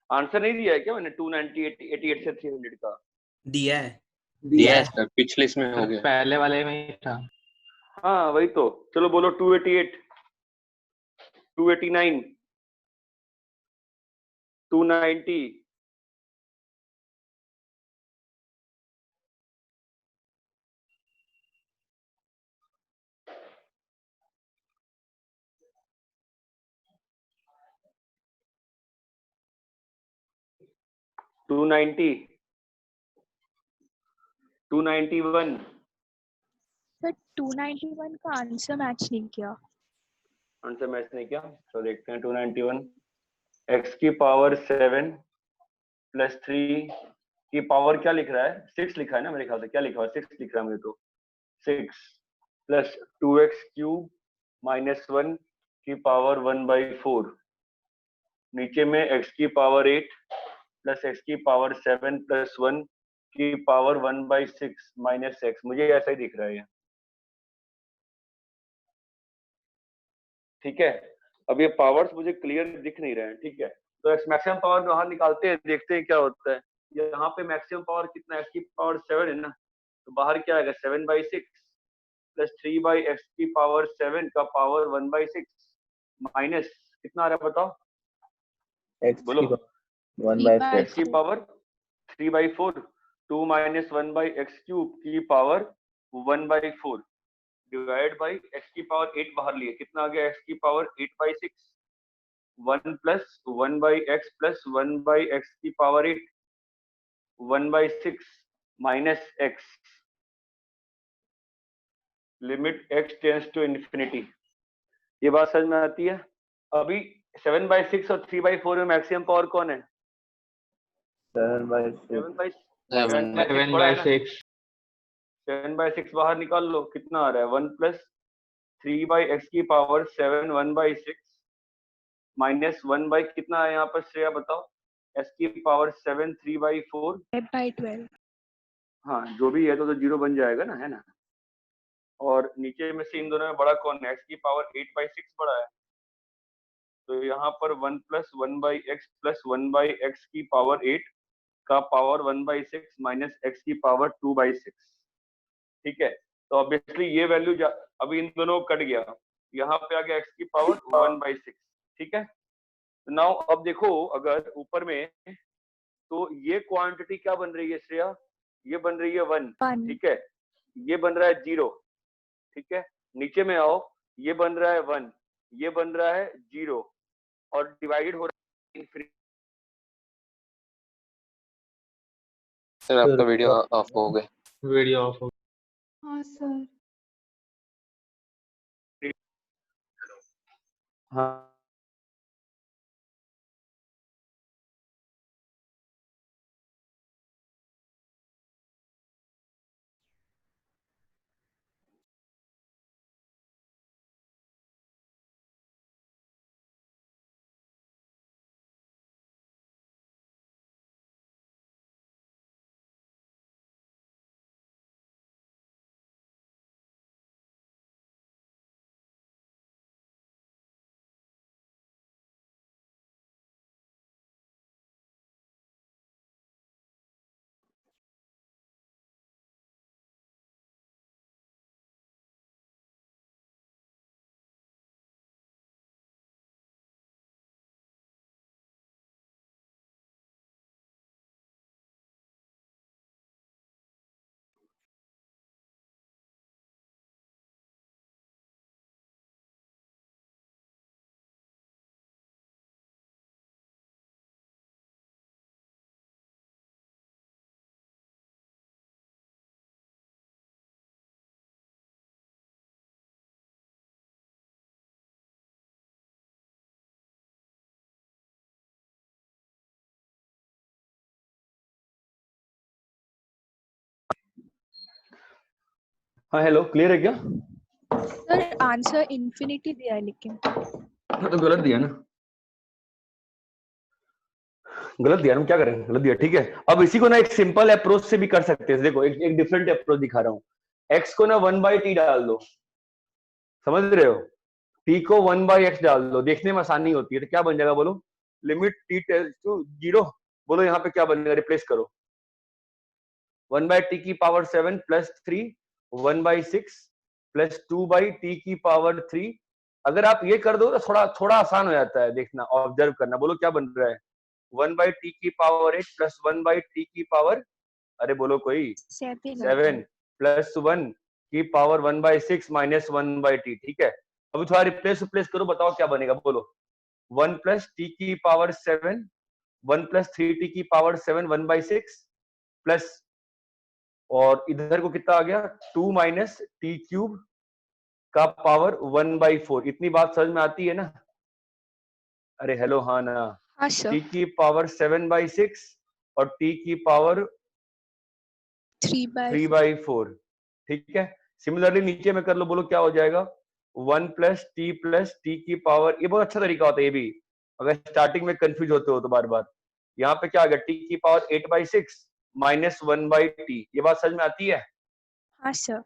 Answer नहीं दिया है क्या मैंने? 290 88 से 300 का दिया है। दिया है सर, पिछले इसमें हो गया। पहले वाले में ही था। हाँ वही तो। चलो बोलो 288, 289, 290, 290, 291। सर 291 का आंसर मैच नहीं किया। आंसर मैच नहीं किया, तो देखते हैं 291। x की पावर 7 प्लस 3 की पावर क्या लिख रहा है? 6 लिखा है ना मेरे ख्याल से। क्या लिखा है? 6 लिख रहा है मुझे तो। 6 प्लस 2x क्यूब माइनस 1 की पावर 1/4। नीचे में x की पावर 8 प्लस x की पावर 7 प्लस 1 की पावर 1/6 माइनस x। मुझे ऐसा ही दिख रहा है। ठीक है, अब ये पावर्स मुझे क्लियर दिख नहीं रहे हैं। ठीक है, तो एक्स मैक्सिमम पावर बाहर निकालते हैं, देखते हैं क्या होता है। यहाँ पे मैक्सिमम पावर कितना है? एक्स की पावर 7 है ना, तो बाहर क्या आएगा? 7/6 प्लस 3/x की पावर 7 का पावर 1/6 माइनस कितना आ रहा है बताओ? बोलो। x की पावर 3/4, 2 माइनस 1/x क्यूब की पावर 1/4 डिवाइड बाई x की पावर 8 बाहर लिए। कितना आ गया? x की power 8/6, 1 plus 1/x plus 1/x की power 8, 1/6 minus x। Limit x tends to infinity. ये बात समझ में आती है? अभी 7/6 और 3/4 में मैक्सिमम पावर कौन है? 7/6 7/6 बाहर निकाल लो। कितना आ रहा है? 1 प्लस 3/x की पावर 7 1/6 माइनस 1 बाई कितना है यहाँ पर श्रेया बताओ? x की पावर 7 3/4 5/12। हाँ जो भी है तो 0 बन जाएगा ना, है ना। और नीचे में से इन दोनों में बड़ा कौन है? x की पावर 8/6 बड़ा है, तो यहाँ पर 1 प्लस 1/x प्लस 1/x की पावर 8 का पावर 1/6 माइनस x की पावर 2/6। ठीक है, तो ऑब्वियसली ये वैल्यू अभी इन दोनों कट गया, यहाँ पे आ गया x की पावर 1/6। ठीक है, नाउ अब देखो अगर ऊपर में, तो ये क्वांटिटी क्या बन रही है श्रेया? ये बन रही है 1। ठीक है, ये बन रहा है 0। ठीक है, नीचे में आओ, ये बन रहा है 1, ये बन रहा है 0 और डिवाइडेड हो रहा है इंफिनिटी। सर आपका वीडियो ऑफ हो गया। वीडियो ऑफ हो। हाँ सर। हाँ हाँ हेलो, क्लियर है क्या? सर आंसर इंफिनिटी दिया है लेकिन। तो गलत दिया ना, गलत दिया ना, क्या करें? गलत दिया। ठीक है, अब इसी को ना एक सिंपल अप्रोच से भी कर सकते हैं। देखो एक डिफरेंट अप्रोच दिखा रहा हूँ। x को ना 1/t डाल दो, समझ रहे हो? t को 1/x डाल दो, देखने में आसानी होती है। तो क्या बन जाएगा बोलो? लिमिट t टेल्स टू 0, बोलो यहाँ पे क्या बनेगा, रिप्लेस करो 1 by t की power 7 plus 3 1 by 6 plus 2 by t की पावर 3। अगर आप ये कर दो तो थोड़ा थोड़ा आसान हो जाता है, देखना ऑब्जर्व करना, बोलो क्या बन रहा है 1 by t की पावर 8 प्लस 1 by t की पावर, अरे बोलो कोई 7 प्लस 1 की power 1 by 6 minus 1 by t, ठीक है। अभी थोड़ा रिप्लेस करो, बताओ क्या बनेगा, बोलो 1 प्लस t की पावर 7 1 प्लस 3t की पावर 7 1 by 6 प्लस, और इधर को कितना आ गया 2 माइनस टी क्यूब का पावर 1 by 4। इतनी बात समझ में आती है ना? अरे हेलो, हाँ ना, हाँ सर। टी की पावर 7 by 6 और टी की पावर 3 by 4, ठीक है। सिमिलरली नीचे में कर लो, बोलो क्या हो जाएगा 1 प्लस टी की पावर, ये बहुत अच्छा तरीका होता है ये भी, अगर स्टार्टिंग में कंफ्यूज होते हो तो बार बार। यहाँ पे क्या आ गया टी की power 8 by 6 minus 1 by T, ये बात समझ में आती है? हाँ सर।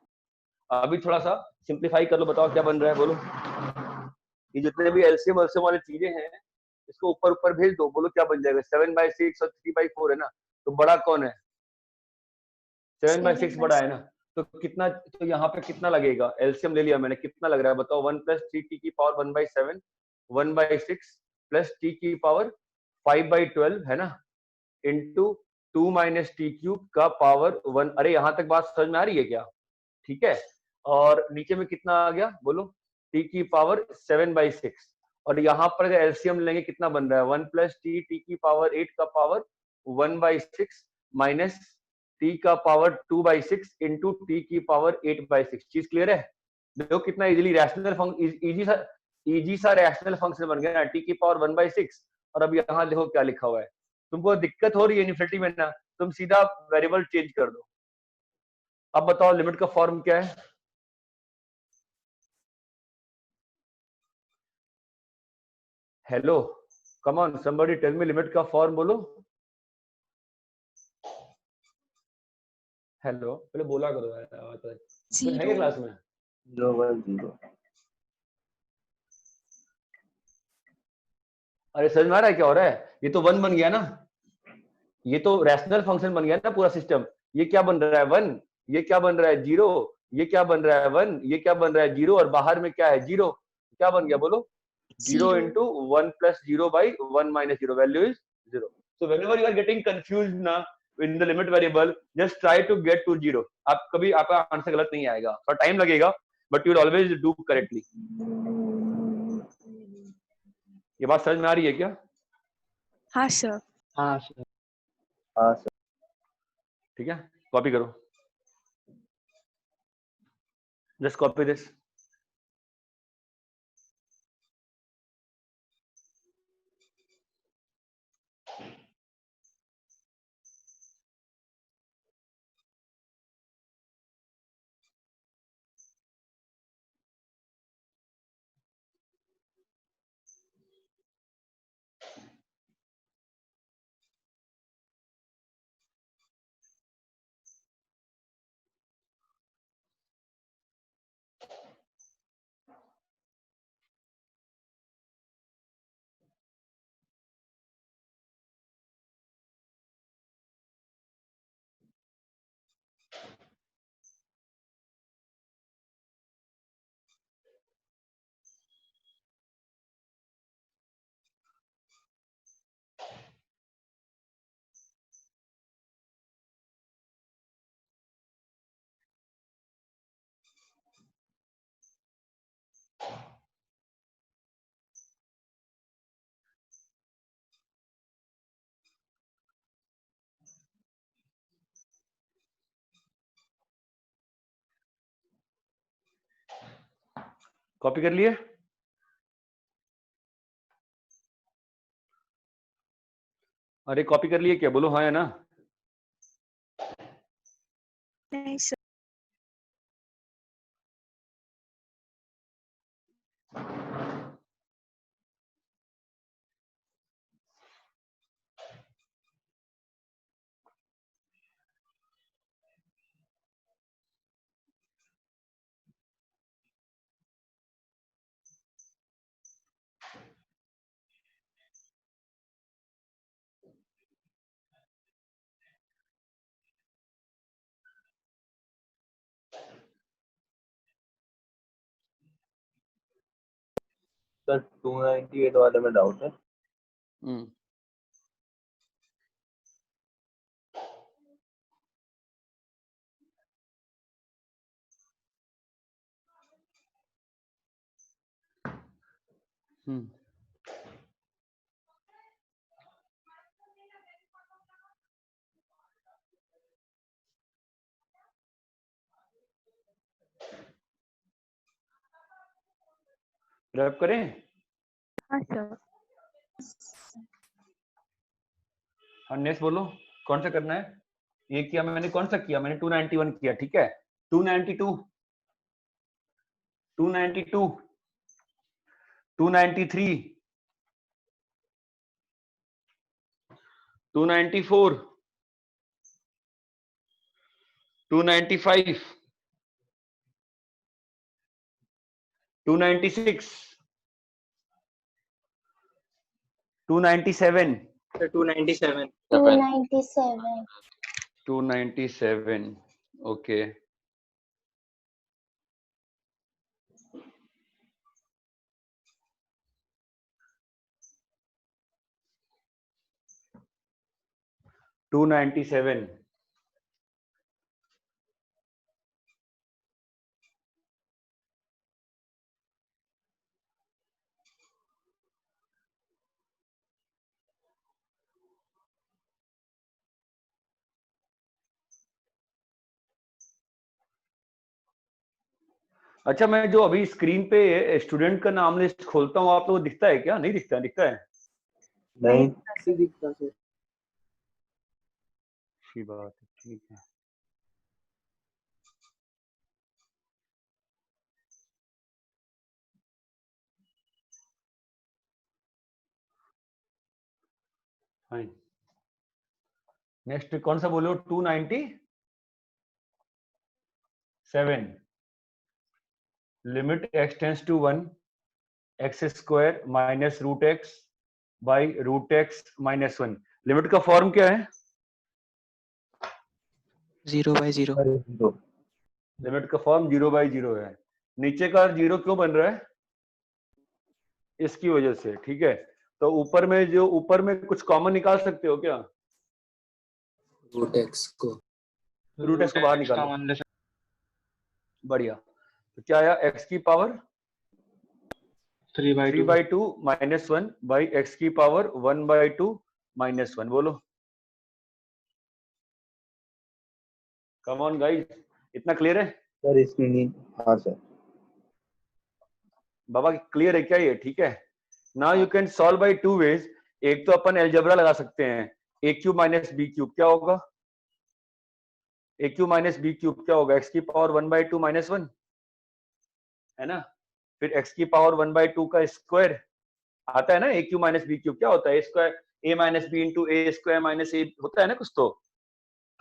अभी थोड़ा सा सिंप्लीफाई कर लो, बताओ क्या बन रहा है, बोलो। ये जितने भी एलसीएम वलसीएम वाली चीजें हैं इसको ऊपर ऊपर भेज दो, बोलो क्या बन जाएगा 7 by 6 और 3 by 4 है ना, तो बड़ा कौन है 7 by 6 बड़ा है ना, तो कितना, तो यहाँ पे कितना लगेगा, एलसीएम ले लिया मैंने, कितना लग रहा है बताओ 1 प्लस 3 की power 1 by 7 1 by 6 plus T की पावर 5 by 12 है ना, इंटू 2 माइनस टी क्यूब का पावर 1। अरे यहाँ तक बात समझ में आ रही है क्या? ठीक है। और नीचे में कितना आ गया बोलो t की पावर 7 by 6, और यहाँ पर अगर एलसीएम लेंगे कितना बन रहा है 1 प्लस टी की पावर 8 का पावर 1 by 6 माइनस टी का पावर 2 by 6 इंटू टी की पावर 8 by 6। चीज क्लियर है? देखो कितना इजीली रैशनल फंक्शन, इजी सा रैशनल फंक्शन बन गया ना, टी की पावर 1 by 6। और अब यहाँ देखो क्या लिखा हुआ है, तुमको दिक्कत हो रही है इन्फिनिटी में ना, तुम सीधा वेरिएबल चेंज कर दो। अब बताओ लिमिट का फॉर्म क्या है? Hello, come on somebody tell me limit का फॉर्म बोलो। हेलो, पहले बोला करो यार, आवाज तो कोई है क्या 0 क्लास में? 0 1 0। अरे समझ में आ रहा है क्या हो रहा है? ये तो 1 बन गया ना, ये तो रैशनल फंक्शन बन गया ना पूरा सिस्टम। ये क्या बन रहा है 1, ये क्या बन रहा है 0, ये क्या बन रहा है 1, ये क्या बन रहा है 0, और बाहर में क्या है 0, क्या बन गया बोलो 0 into 1 plus 0 by 1 minus 0, value is 0. So whenever you are getting confused ना in the limit variable, just try to get to 0. आप कभी आपका आंसर गलत नहीं आएगा, थोड़ा टाइम लगेगा but you will always do correctly. ये बात समझ में आ रही है क्या? हाँ सर। हाँ सर। हाँ सर। ठीक है, कॉपी करो, just copy this. कॉपी कर लिए? अरे कॉपी कर लिए क्या, बोलो हाँ या ना? नहीं सर। सर 298 वाले में डाउट है। हम्म हम्म रैप करें? हाँ सर। हाँ नेक्स्ट बोलो, कौन सा करना है? ये किया मैंने, कौन सा किया मैंने? 291 किया, ठीक है। 292, 292, 293, 294, 295, 296, 297, 297. 297. 297, ओके। टू 297, अच्छा मैं जो अभी स्क्रीन पे स्टूडेंट का नाम लिस्ट खोलता हूँ, आप लोगों को दिखता है क्या? नहीं दिखता? दिखता है? नहीं दिखता सर। अच्छी बात है, ठीक है। फाइन। नेक्स्ट कौन सा बोलो? 297, limit x tends to 1, x square minus root x by root x minus 1। Limit का फॉर्म क्या है? 0/0. अरे दो लिमिट का फॉर्म 0/0 है। नीचे का 0 क्यों बन रहा है? इसकी वजह से, ठीक है। तो ऊपर में जो ऊपर में कुछ कॉमन निकाल सकते हो क्या? रूट एक्स को रूट एक्स को बाहर निकालो। बढ़िया। तो क्या आया? x की पावर 3/2. 3/2 माइनस 1 बाई एक्स की पावर 1/2 माइनस 1। बोलो कम ऑन गाइस, इतना क्लियर है? सर इसकी नींद। हाँ सर। बाबा क्लियर है क्या ये? ठीक है। Now you can solve by two ways. एक तो अपन अलजेब्रा लगा सकते हैं, a cube minus b cube क्या होगा? A cube minus b cube क्या होगा? एक्स की पावर 1/2 माइनस 1 है ना। फिर एक्स की पावर 1/2 का स्क्वायर आता है ना। A cube minus b cube क्या होता है? A square a minus b into a square minus a होता है ना कुछ तो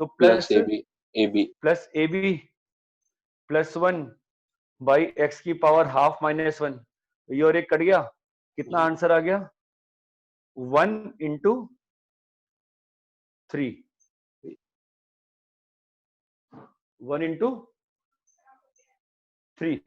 plus plus a b plus a b plus 1 by x की पावर हाफ माइनस 1। ये और एक कट गया, कितना आंसर आ गया? 1 इंटू 3, 1 इंटू 3।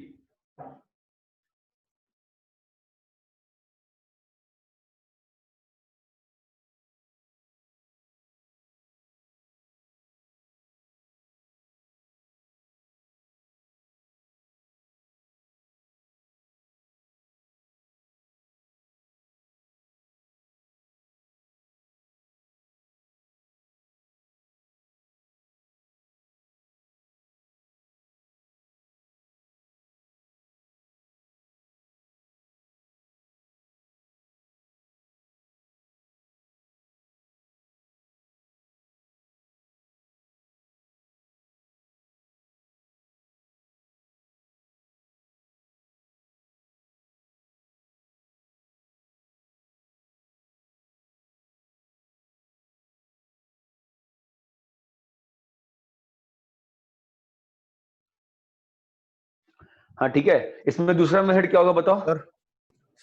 हाँ ठीक है। इसमें दूसरा मेथड क्या होगा बताओ?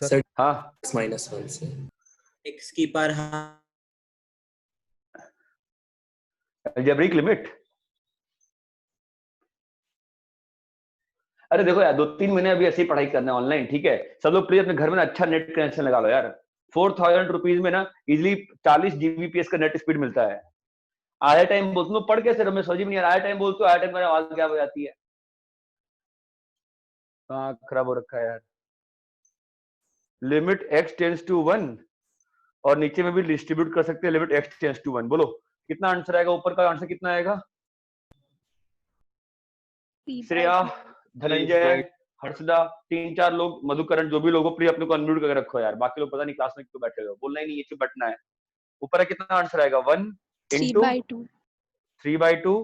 सर हाँ -1 से एक्स की पावर अलजेब्रिक लिमिट। अरे देखो यार 2-3 महीने अभी ऐसे ही पढ़ाई करना है ऑनलाइन, ठीक है। सब लोग प्लीज अपने घर में ना अच्छा नेट कनेक्शन लगा लो यार। 4000 रुपीज में ना इजिली 40 जीबीपीएस का नेट स्पीड मिलता है। आधे टाइम बोलते हो पढ़ कैसे रहो, मैं समझ में नहीं आ रहा। आधे टाइम बोलते हो, आधे टाइम मेरा आवाज क्या हो जाती है, हाँ खराब हो रखा है यार। लिमिट x टेंड्स टू 1 और नीचे में भी डिस्ट्रीब्यूट कर सकते हैं लिमिट x टेंड्स टू 1। बोलो कितना आंसर आएगा, ऊपर का आंसर कितना आएगा? 3 by श्रेया, 2. धनंजय, हर्षदा, 3-4 लोग, मधुकरण, जो भी लोगो प्लीज अपने को अनम्यूट करके रखो यार। बाकी लोग पता नहीं क्लास में क्यों बैठे हो, बोलना ही नहीं है, क्यों बैठना है। ऊपर कितना आंसर आएगा? 1 3 इंटू by 2. 3/2,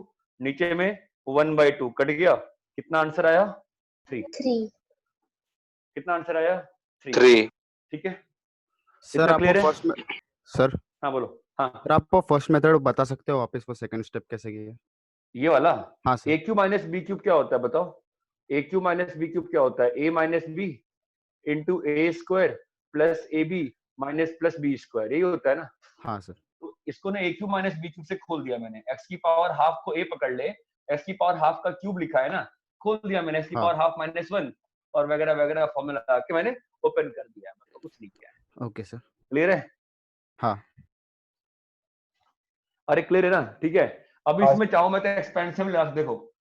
नीचे में 1/2 कट गया। कितना आंसर आया? 3। 3. कितना आंसर आया? 3। 3. ठीक है, सर इतना आपको क्लियर है? फर्स्ट में सर हाँ बोलो। हाँ सर आपको फर्स्ट मेथड बता सकते हो वापस वो सेकंड स्टेप कैसे किया? ये वाला हाँ sir. A cube minus b cube क्या होता है बताओ? A cube minus b cube क्या होता है? A minus b into a square plus a b minus plus b square, यही होता है ना। हाँ सर। तो इसको ना a cube minus b cube से खोल दिया मैंने। एक्स की पावर हाफ को ए पकड़ ले, एक्स की पावर हाफ का क्यूब लिखा है ना, खोल दिया मैंने एक्स की हाँ। पावर हाफ माइनस 1 और वगैरह वगैरह फॉर्मूला लगा के मैंने ओपन कर दिया, मतलब कुछ नहीं किया है। Okay sir. क्लियर है? हाँ। अरे क्लियर है ना? ठीक है। अब हाँ। इसमें चाहूं मैं तो एक्सपेंसिव ले, देखो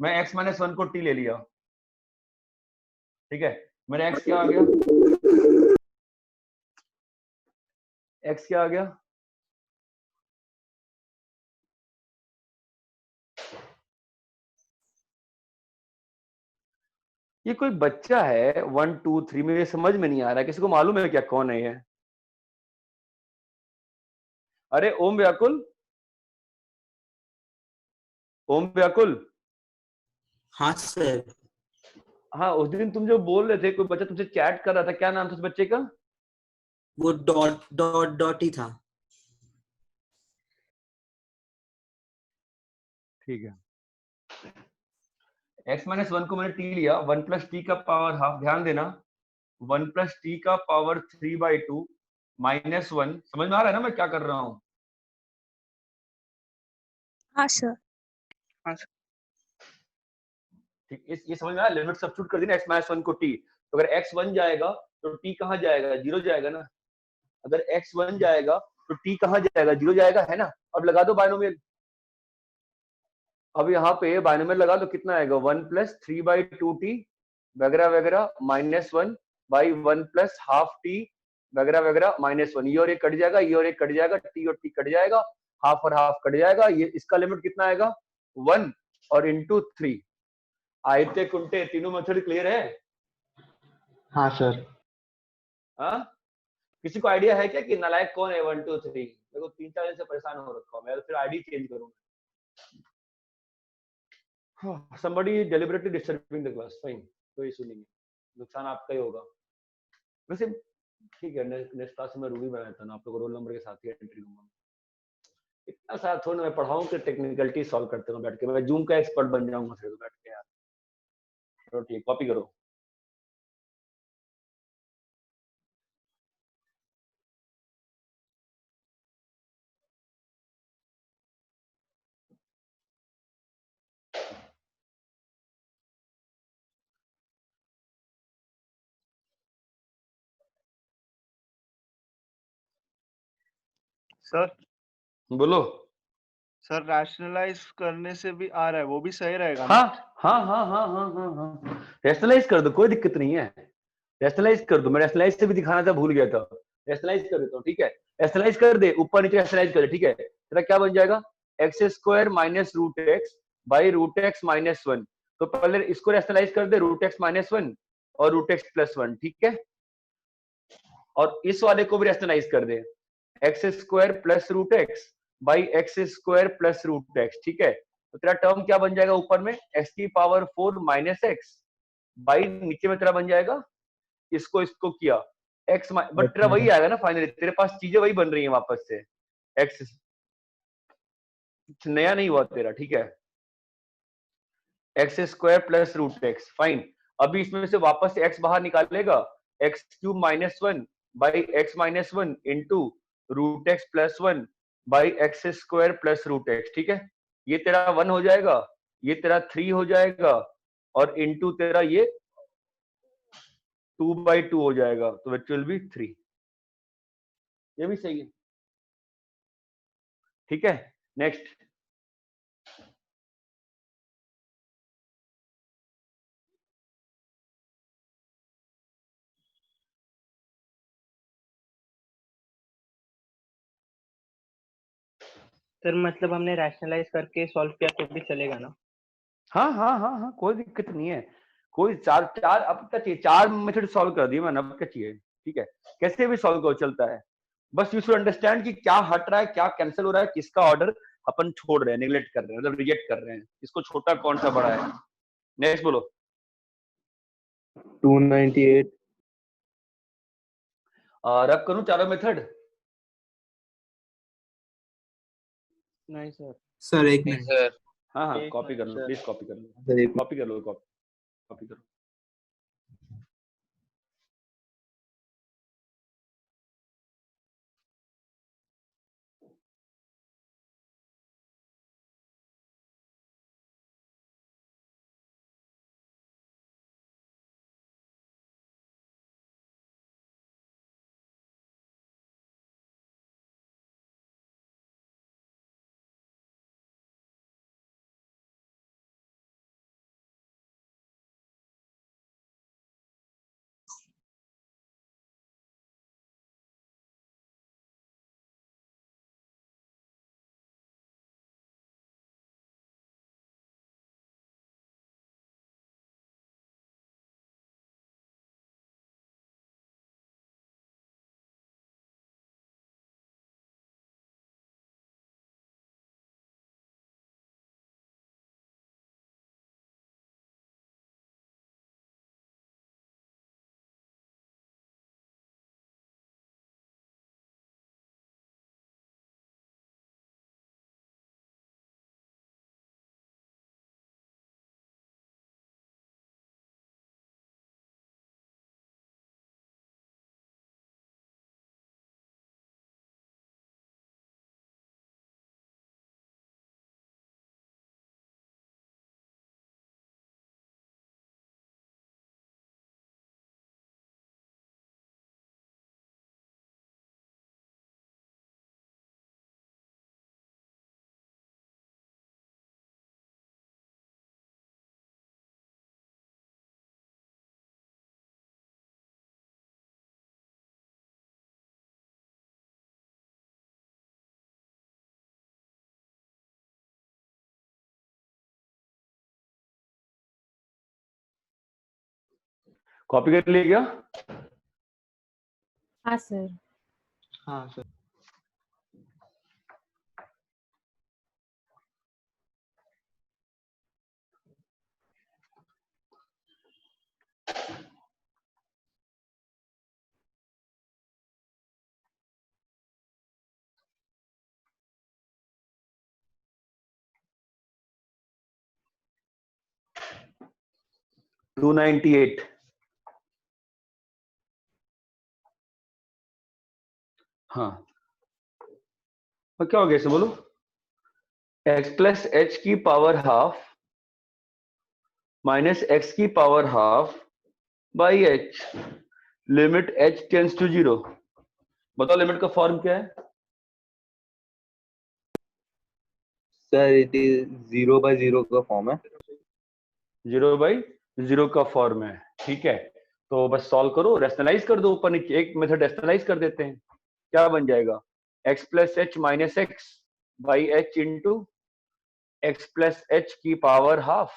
मैं x माइनस 1 को t ले लिया, ठीक है। मेरा x क्या आ गया? x क्या आ गया? ये कोई बच्चा है 1 2 3, मेरे समझ में नहीं आ रहा है, किसी को मालूम है क्या कौन है ये? अरे ओम व्याकुल, ओम व्याकुल। हाँ सर। हाँ उस दिन तुम जो बोल रहे थे कोई बच्चा तुमसे चैट कर रहा था, क्या नाम था उस बच्चे का? वो डॉट डॉट डॉट ही था। ठीक है। x माइनस 1 को मैंने t लिया, 1 प्लस टी का पावर हाफ, ध्यान देना 1 प्लस टी का पावर 3/2 माइनस 1। समझ में आ रहा है ना मैं क्या कर रहा हूँ? हाँ सर. ठीक, ये समझ में आया? लिमिट सब्स्टिट्यूट कर दी ना x माइनस 1 को t, तो अगर x 1 जाएगा तो t कहाँ जाएगा? 0 जाएगा ना। अगर x 1 जाएगा तो t कहाँ जाएगा? 0 जाएगा, है ना। अब लगा दो बायनोमियल। अब यहाँ पे बायनोमियल लगा दो, कितना आएगा? 1 प्लस 3/2t वगैरह वगैरह minus 1 by 1 plus half t वगैरह वगैरह माइनस 1। ये और ये कट जाएगा, ये और ये कट जाएगा, t और t कट जाएगा, हाफ और हाफ कट जाएगा। ये इसका लिमिट कितना आएगा? 1 और इंटू 3। आयते कुंटे तीनों मेथड क्लियर है? हाँ सर। हाँ, किसी को आइडिया है क्या कि नालायक कौन है? 1 2 3। मेरे को 3-4 दिन से परेशान हो रखा हूं मैं, तो फिर आईडी चेंज करूंगा। somebody deliberately disturbing the class, fine, कोई इशू नहीं है, नुकसान आपका ही होगा। वैसे ठीक है, नेक्स्ट क्लास में रूबी बनाया था ना, आप लोग रोल नंबर के साथ ही एंट्री लूंगा। इतना सारा थोड़ा मैं पढ़ाऊं कि टेक्निकलिटी सॉल्व करते रहो बैठ के, मैं जूम का एक्सपर्ट बन जाऊंगा फिर बैठ के यार। चलो ठीक, कॉपी करो। सर बोलो। सर रैशनलाइज करने से भी आ रहा है, वो भी सही रहेगा हाँ ना? हाँ हाँ हाँ हाँ हाँ हाँ, रैशनलाइज कर दो, कोई दिक्कत नहीं है। रैशनलाइज कर दो, मैं रैशनलाइज से भी दिखाना था, भूल गया था। रैशनलाइज कर देता हूँ, ठीक है। रैशनलाइज कर दे, ऊपर नीचे रैशनलाइज कर दे, ठीक है। तेरा क्या बन जाएगा? X square minus root x by root x minus 1। तो पहले इसको रैशनलाइज कर दे, रूट एक्स माइनस 1 और रूट एक्स प्लस 1, ठीक है। और इस वाले को भी रैशनलाइज कर दे, x square plus root x by x square plus root x, ठीक है। तो तेरा टर्म क्या बन जाएगा ऊपर में? एक्स की पावर 4 माइनस एक्स बाई नीचे में तेरा बन जाएगा, इसको किया एक्स, बट तेरा वही आएगा ना फाइनली, तेरे पास चीजें वही बन रही हैं वापस से। एक्स नया नहीं हुआ तेरा, ठीक है। X square plus root x, fine. अभी इसमें से वापस से एक्स बाहर निकालेगा, x cube minus 1 by x minus 1 into root x plus 1 by x square plus root x, ठीक है। ये तेरा 1 हो जाएगा, ये तेरा 3 हो जाएगा, और इनटू तेरा ये 2/2 हो जाएगा, तो विच विल बी 3। ये भी सही है, ठीक है। नेक्स्ट, सर मतलब हमने रैशनलाइज करके सॉल्व किया तो भी चलेगा ना? हाँ हाँ हाँ हाँ, कोई दिक्कत नहीं है। कोई चार चार अब क्या चाहिए, 4 मेथड सॉल्व कर दिए मैंने, अब क्या चाहिए, ठीक है। कैसे भी सॉल्व करो चलता है, बस यू शुड अंडरस्टैंड कि क्या हट रहा है, क्या कैंसिल हो रहा है, किसका ऑर्डर अपन छोड़ रहे हैं, निगलेक्ट कर रहे हैं, मतलब रिजेक्ट कर रहे हैं, इसको छोटा कौन सा बड़ा है। नेक्स्ट बोलो। 298 रब करूं चारों मेथड? नहीं सर। सर एक नहीं मिनट। सर। हाँ हाँ, एक कॉपी कर minute low sir. Please, copy कर लो, सर एक कॉपी कर लो, कॉपी करो। कॉपी कर लिए क्या? हाँ सर। हाँ सर। टू 298। हाँ, और क्या हो गया इसे बोलो। x प्लस एच की पावर हाफ माइनस एक्स की power half by h, limit h tends to 0। बताओ लिमिट का फॉर्म क्या है? सर इट इज 0/0 का फॉर्म है। 0/0 का फॉर्म है, ठीक है। तो बस सॉल्व करो, रेशनलाइज कर दो ऊपर नीचे, एक मेथड रेशनलाइज कर देते हैं। क्या बन जाएगा? x plus h minus x by H into x plus h की पावर हाफ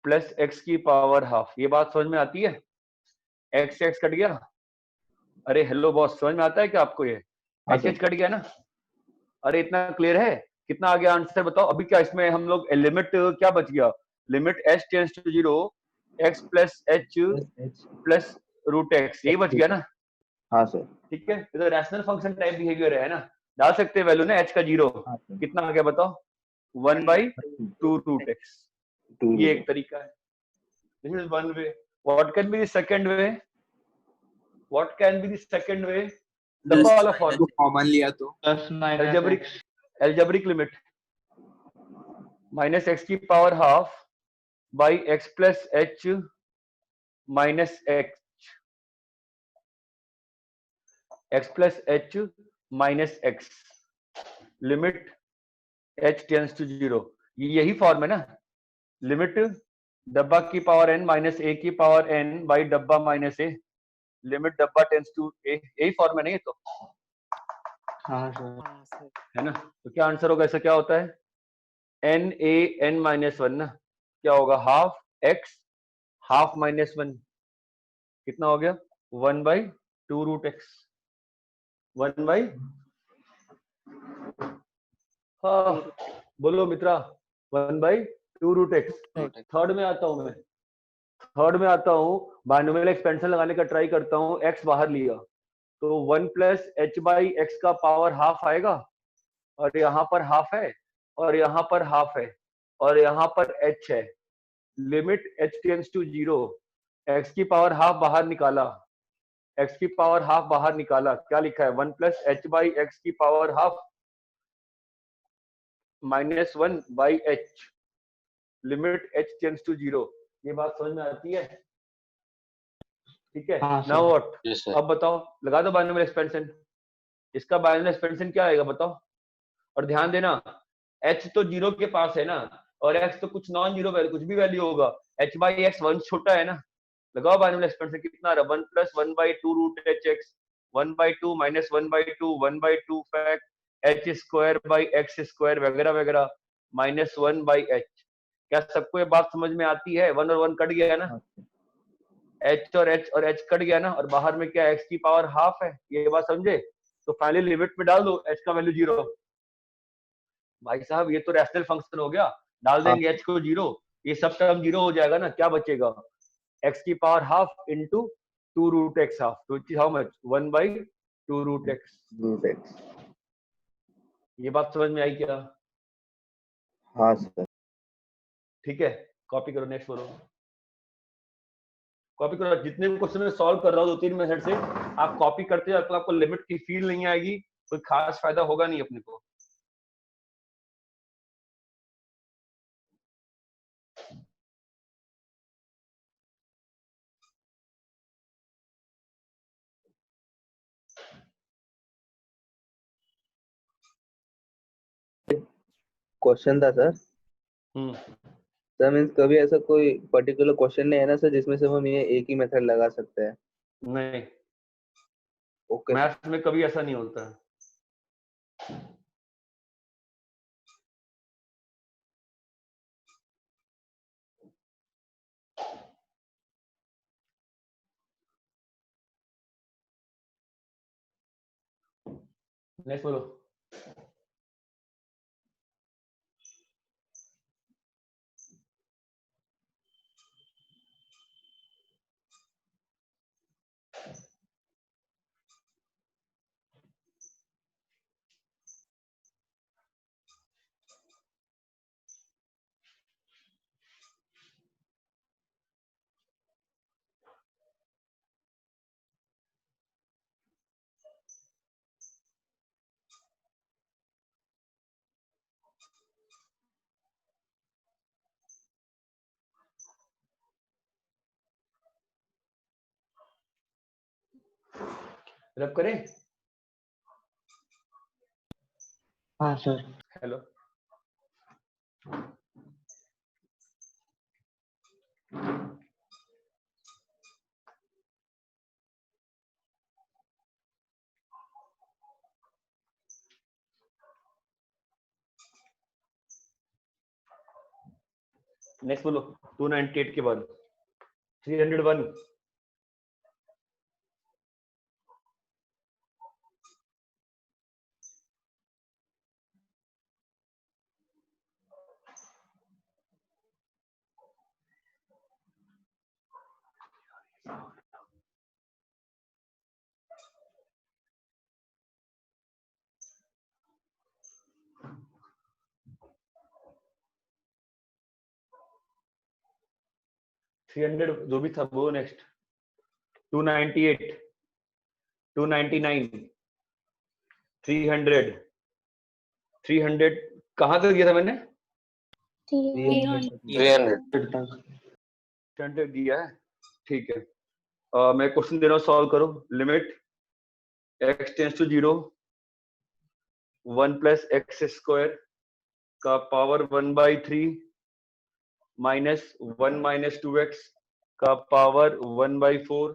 प्लस एक्स की पावर हाफ। ये बात समझ में आती है? एक्स एक्स कट गया। अरे हेलो बॉस, समझ में आता है क्या आपको? ये हाँ एच सर। एच कट गया ना? अरे इतना क्लियर है? कितना आ गया आंसर बताओ? अभी क्या इसमें हम लोग लिमिट क्या बच गया? Limit h tends to 0 x plus h plus root x, यही बच गया ना? हाँ सर। ठीक है, ये तो रैशनल फंक्शन टाइप बिहेवियर है ना। डाल सकते हैं वैल्यू ना एच का 0। हाँ सर। कितना आ गया बताओ? 1/2 रूट एक्स। ये एक तरीका है। This is one way. What can be the second way? What can be the second way? लंबा वाला फॉर्म, कॉमन लिया तो एल्जेब्रिक लिमिट माइनस एक्स की power half by x plus h minus x, x plus h minus x, limit h tends to 0। यही form है ना, limit डब्बा की पावर n माइनस ए की पावर n बाई डब्बा माइनस ए, लिमिट डब्बा tense to ए, यही फॉर्म है नहीं तो, हाँ सर। है ना। तो क्या आंसर होगा, ऐसा क्या होता है, n a n minus one ना, क्या होगा, half x half minus one, कितना हो गया, 1/2√x, 1 बाई, हाँ बोलो मित्रा, 1/2√x। थर्ड में आता हूं मैं, थर्ड में आता हूं, बाइनोमियल एक्सपेंशन लगाने का ट्राई करता हूं, x बाहर लिया तो 1 प्लस एच बाई एक्स का पावर हाफ आएगा, और यहाँ पर हाफ है, और यहाँ पर हाफ है, और यहाँ पर h है, limit h tends to 0, x की पावर हाफ बाहर निकाला, x की पावर हाफ बाहर निकाला, क्या लिखा है, 1 प्लस एच बाई एक्स की power half minus 1 by h, limit h tends to 0। ये बात समझ में आती है, ठीक है। हाँ, नाउ व्हाट, Yes, sir. अब बताओ, लगा दो बाइनोमियल एक्सपेंशन, इसका बाइनोमियल एक्सपेंशन क्या आएगा बताओ, और ध्यान देना h तो 0 के पास है ना, और x तो कुछ नॉन जीरो वैल्यू, कुछ भी वैल्यू होगा, h बाई एक्स 1 छोटा है ना, लगाओ बाइनोमियल एक्सपेंशन, कितना आ रहा है, 1 plus 1/2√h, 1/2 minus 1/2, 1/2 fact h square by x square वगैरह वगैरह, माइनस 1 बाई h। क्या सबको ये बात समझ में आती है, 1 और 1 कट गया ना, h और h कट गया ना, और बाहर में क्या x की पावर हाफ है, ये बात समझे। तो फाइनली लिमिट में डाल दो h का वैल्यू 0, भाई साहब ये तो रैशनल फंक्शन हो गया, डाल देंगे h को 0, ये सब टर्म 0 हो जाएगा ना, क्या बचेगा, x की power half into 2√x half, तो it is how much, 1/2√x। ये बात समझ में आई क्या, हाँ सर। ठीक है, कॉपी करो, नेक्स्ट बोलो, कॉपी करो, जितने भी क्वेश्चन में सॉल्व कर रहा हूँ 2-3 मेथड से, आप कॉपी करते हो, आपको लिमिट की फील नहीं आएगी, कोई खास फायदा होगा नहीं अपने को। क्वेश्चन था सर। सर मीन्स कभी ऐसा कोई पर्टिकुलर क्वेश्चन नहीं है ना सर जिसमें से हम ये एक ही मेथड लगा सकते हैं? नहीं, ओके। मैथ्स में कभी ऐसा नहीं होता है। नेक्स्ट बोलो, रब करें, हाँ सर। हेलो, नेक्स्ट बोलो, 298 के बाद 301, जो भी था वो, नेक्स्ट 298, 299, 300 कहाँ तक किया था मैंने, 300. 300. 100 दिया है, ठीक है। मैं क्वेश्चन दे रहा हूँ, सॉल्व करो। Limit x tends to 0 1 plus x square का पावर 1/3 माइनस 1 माइनस 2x का पावर 1/4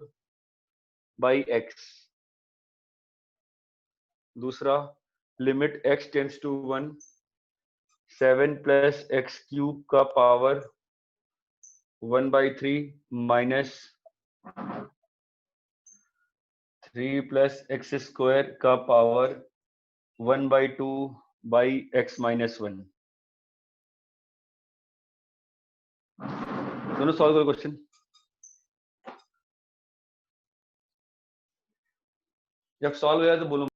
बाई x। दूसरा, limit x tends to 1 7 plus x cube का power 1/3 minus 3 plus x square का पावर 1/2 बाई x माइनस 1। दोनों solve करो question. जब solve हो जाए तो बोलो।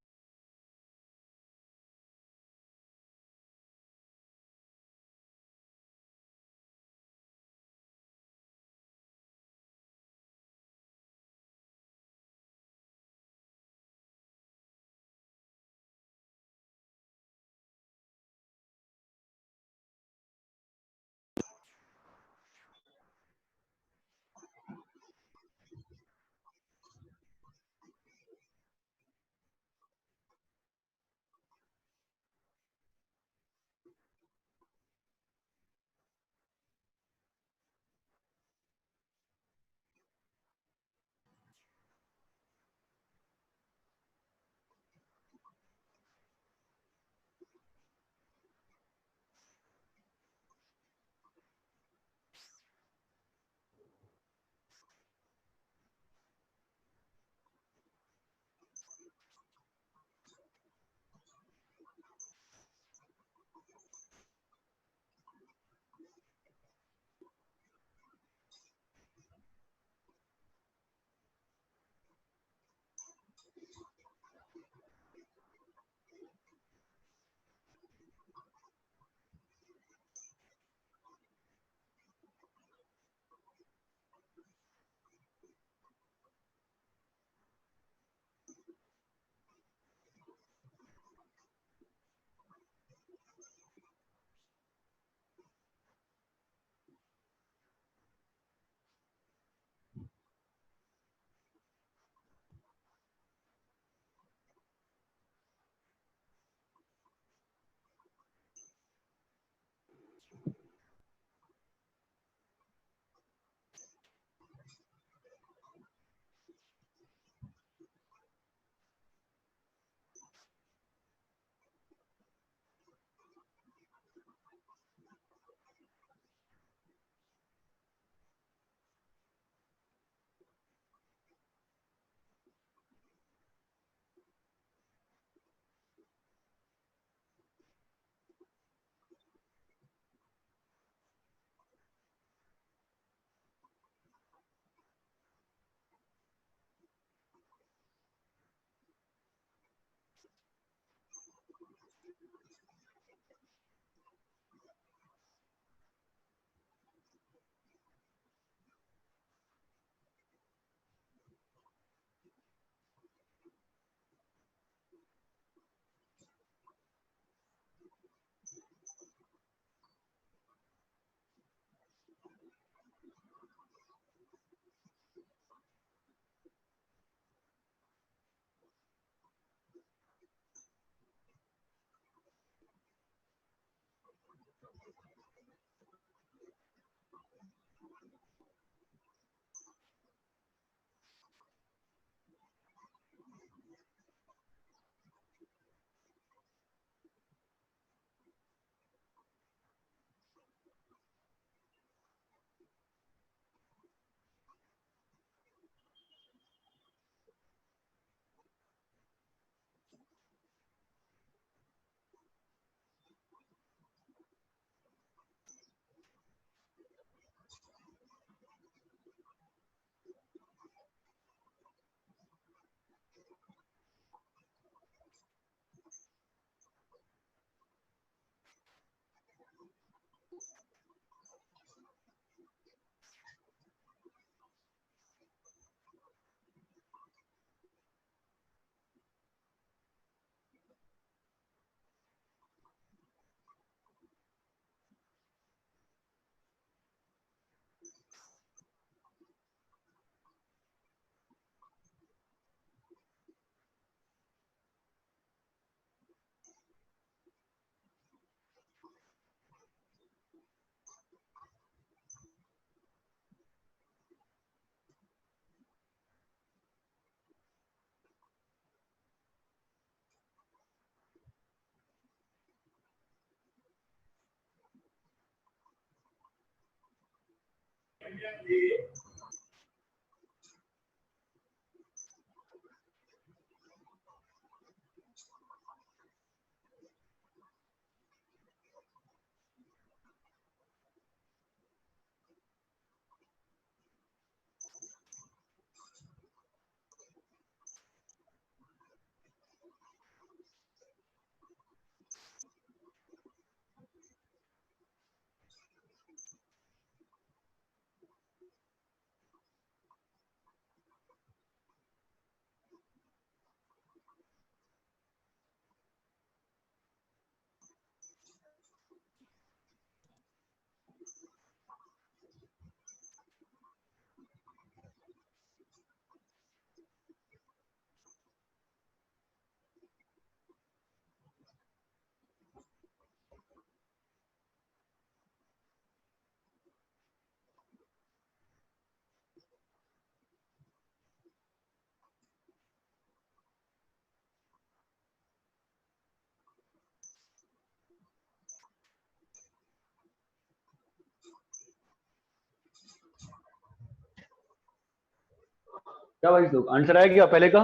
क्या भाई लोग आंसर आया क्या पहले का?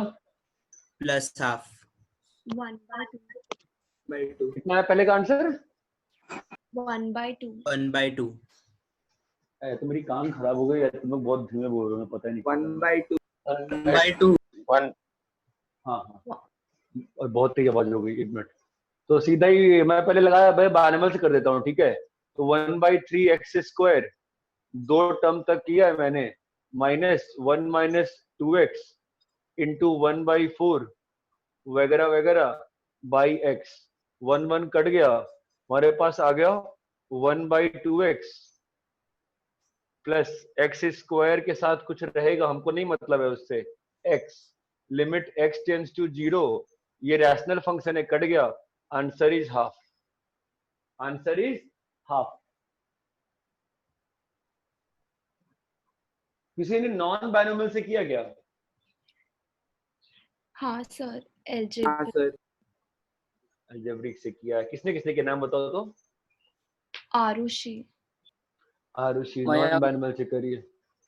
प्लस हाफ 1/2 कितना है पहले का आंसर? 1/2 1/2 तो मेरी कान खराब हो गई है, तुम लोग बहुत धीमे बोल रहे हो, पता ही नहीं। 1/2 1/2 1 हाँ हाँ, और बहुत तेज आवाज हो गई, एक मिनट। तो सीधा ही मैं पहले लगाया, भाई बायनॉमिनल से कर देता हूँ, ठीक है। तो 1/3x², दो टर्म तक किया है मैंने, -1 - 2x इंटू 1/4 वगैरह वगैरह बाई x। 1 कट गया, हमारे पास आ गया 1/2x प्लस x² के साथ कुछ रहेगा, हमको नहीं मतलब है उससे, x limit x tends to 0। ये रैशनल फंक्शन है, कट गया, answer is half. Answer is half. किसी ने नॉन बायनोमियल से किया क्या? हाँ सर हाँ एल्जेब्रा सर अलजेब्रिक से किया है। किसने किसने के नाम बताओ तो? आरुषि आरुषि नॉन मयंक बायनोमियल से करिए।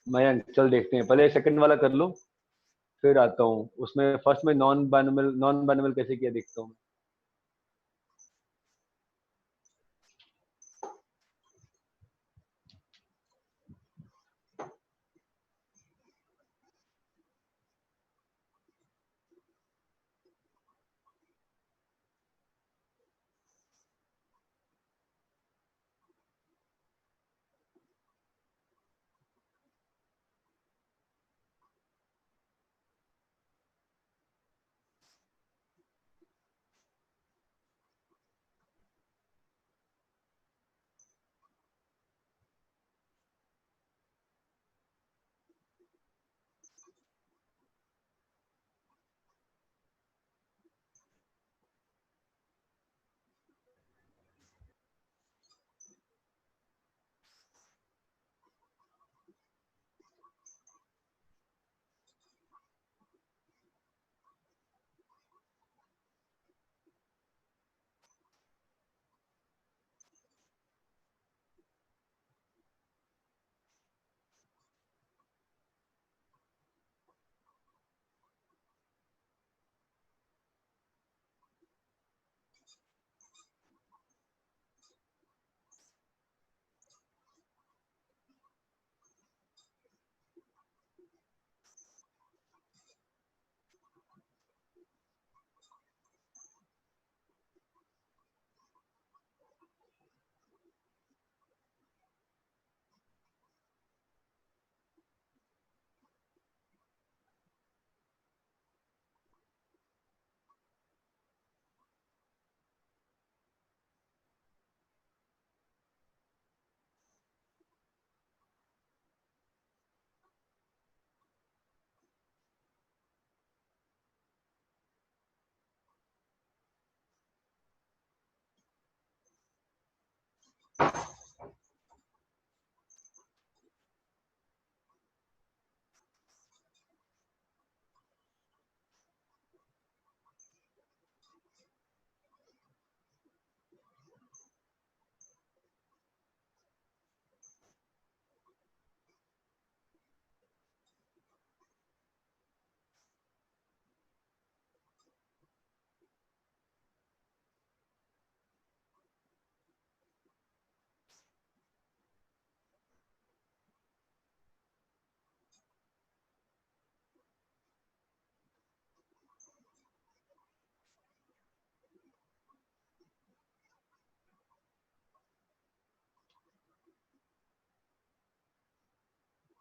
मयंक, चल देखते हैं, पहले सेकंड वाला कर लो, फिर आता हूँ उसमें। फर्स्ट में नॉन बायनोमियल कैसे किया देखता हूँ।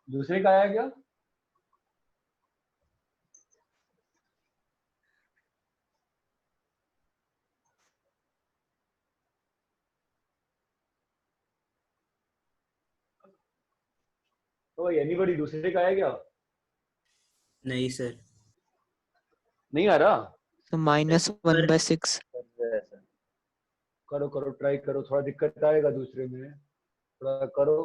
दूसरे का आया क्या? तो एनीबॉडी दूसरे का आया क्या? नहीं सर। नहीं आ रहा? So -1/6. करो करो, ट्राई करो, थोड़ा दिक्कत आएगा दूसरे में, थोड़ा करो।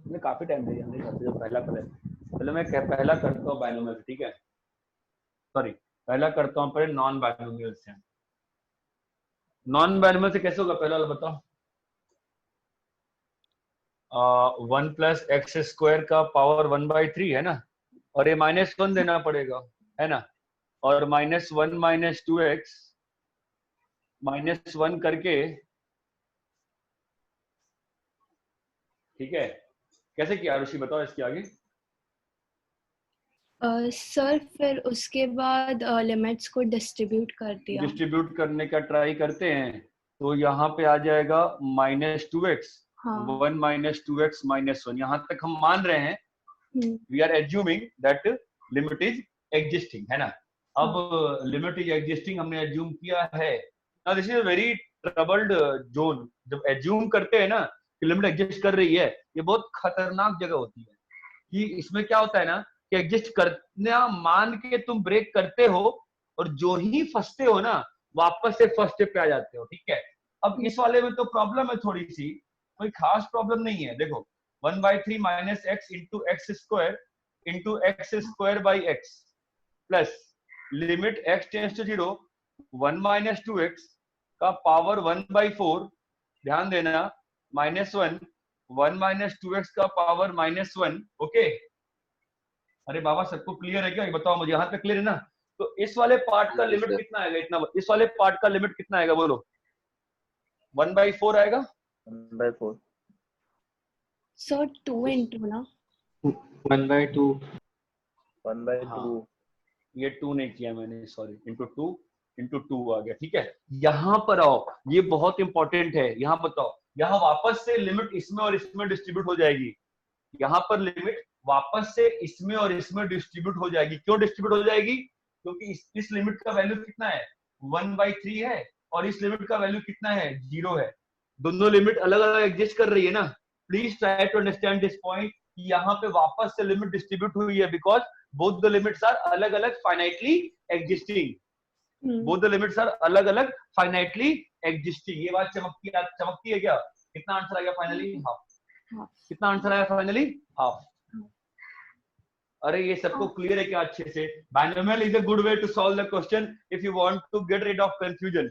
मैं काफी टाइम दे दिया जो पहला कलर, चलो मैं पहला करता हूँ बाइनोमियल, ठीक है, सॉरी पहला करता हूँ पहले नॉन बाइनोमियल से। नॉन बाइनोमियल से कैसे होगा पहला वाला बताओ। 1 + x² का पावर 1/3 है ना, और ये -1 देना पड़ेगा है ना, और -1 - 2x -1 करके, ठीक है। कैसे किया ऋषि बताओ इसके आगे। सर फिर उसके बाद लिमिट्स को डिस्ट्रीब्यूट कर दिया। डिस्ट्रीब्यूट करने का ट्राई करते हैं तो यहाँ पे आ जाएगा -2x, हाँ। 1 - 2x -1, यहाँ तक हम मान रहे हैं, we are assuming that limit is existing, है ना। अब लिमिट इज एग्जिस्टिंग हमने एज्यूम किया है। Now this is a very troubled zone. जब एज्यूम करते हैं ना कि लिमिट एग्जिस्ट कर रही है, ये बहुत खतरनाक जगह होती है कि इसमें क्या होता है ना कि एग्जिस्ट करना मान के तुम ब्रेक करते हो, और जो ही फंसते हो ना वापस से फर्स्ट स्टेप पे आ जाते हो, ठीक है। अब इस वाले में तो प्रॉब्लम है थोड़ी सी, कोई खास प्रॉब्लम नहीं है। देखो 1/3 - x × x² × x² / x plus limit x tends to 0 1 - 2x का पावर 1/4, ध्यान देना, -1 1 - 2x का पावर -1, ओके। अरे बाबा सबको क्लियर है क्या, ये बताओ मुझे, यहाँ तक क्लियर है ना। तो इस वाले पार्ट का लिमिट कितना आएगा, इतना, इस वाले पार्ट का लिमिट कितना आएगा बोलो। 1/4 आएगा। 1/4 सर 2 × ना 1/2 1/2। ये 2 नहीं किया मैंने, सॉरी, × 2 आ गया, ठीक है। यहाँ पर आओ, ये बहुत इंपॉर्टेंट है, यहाँ बताओ, यहाँ वापस से लिमिट इसमें और इसमें डिस्ट्रीब्यूट हो जाएगी। यहाँ पर लिमिट वापस से इसमें और इसमें डिस्ट्रीब्यूट हो जाएगी। क्यों डिस्ट्रीब्यूट हो जाएगी? क्योंकि इस लिमिट का वैल्यू कितना है, 1/3 है, और इस लिमिट का वैल्यू कितना है, 0 है। दोनों लिमिट अलग अलग एग्जिस्ट कर रही है ना। Please try to understand this point कि यहाँ पे वापस से लिमिट डिस्ट्रीब्यूट हुई है, because both the limits are अलग अलग finitely existing. Both the limits are अलग अलग फाइनाइटली एग्जिस्टिंग। ये बात चमकती है क्या? कितना आंसर आ गया फाइनली? हाफ। कितना आंसर आया फाइनली? हाफ। अरे ये सबको क्लियर है क्या अच्छे से? Binomial is a good way to solve the question if you want to get rid of confusion.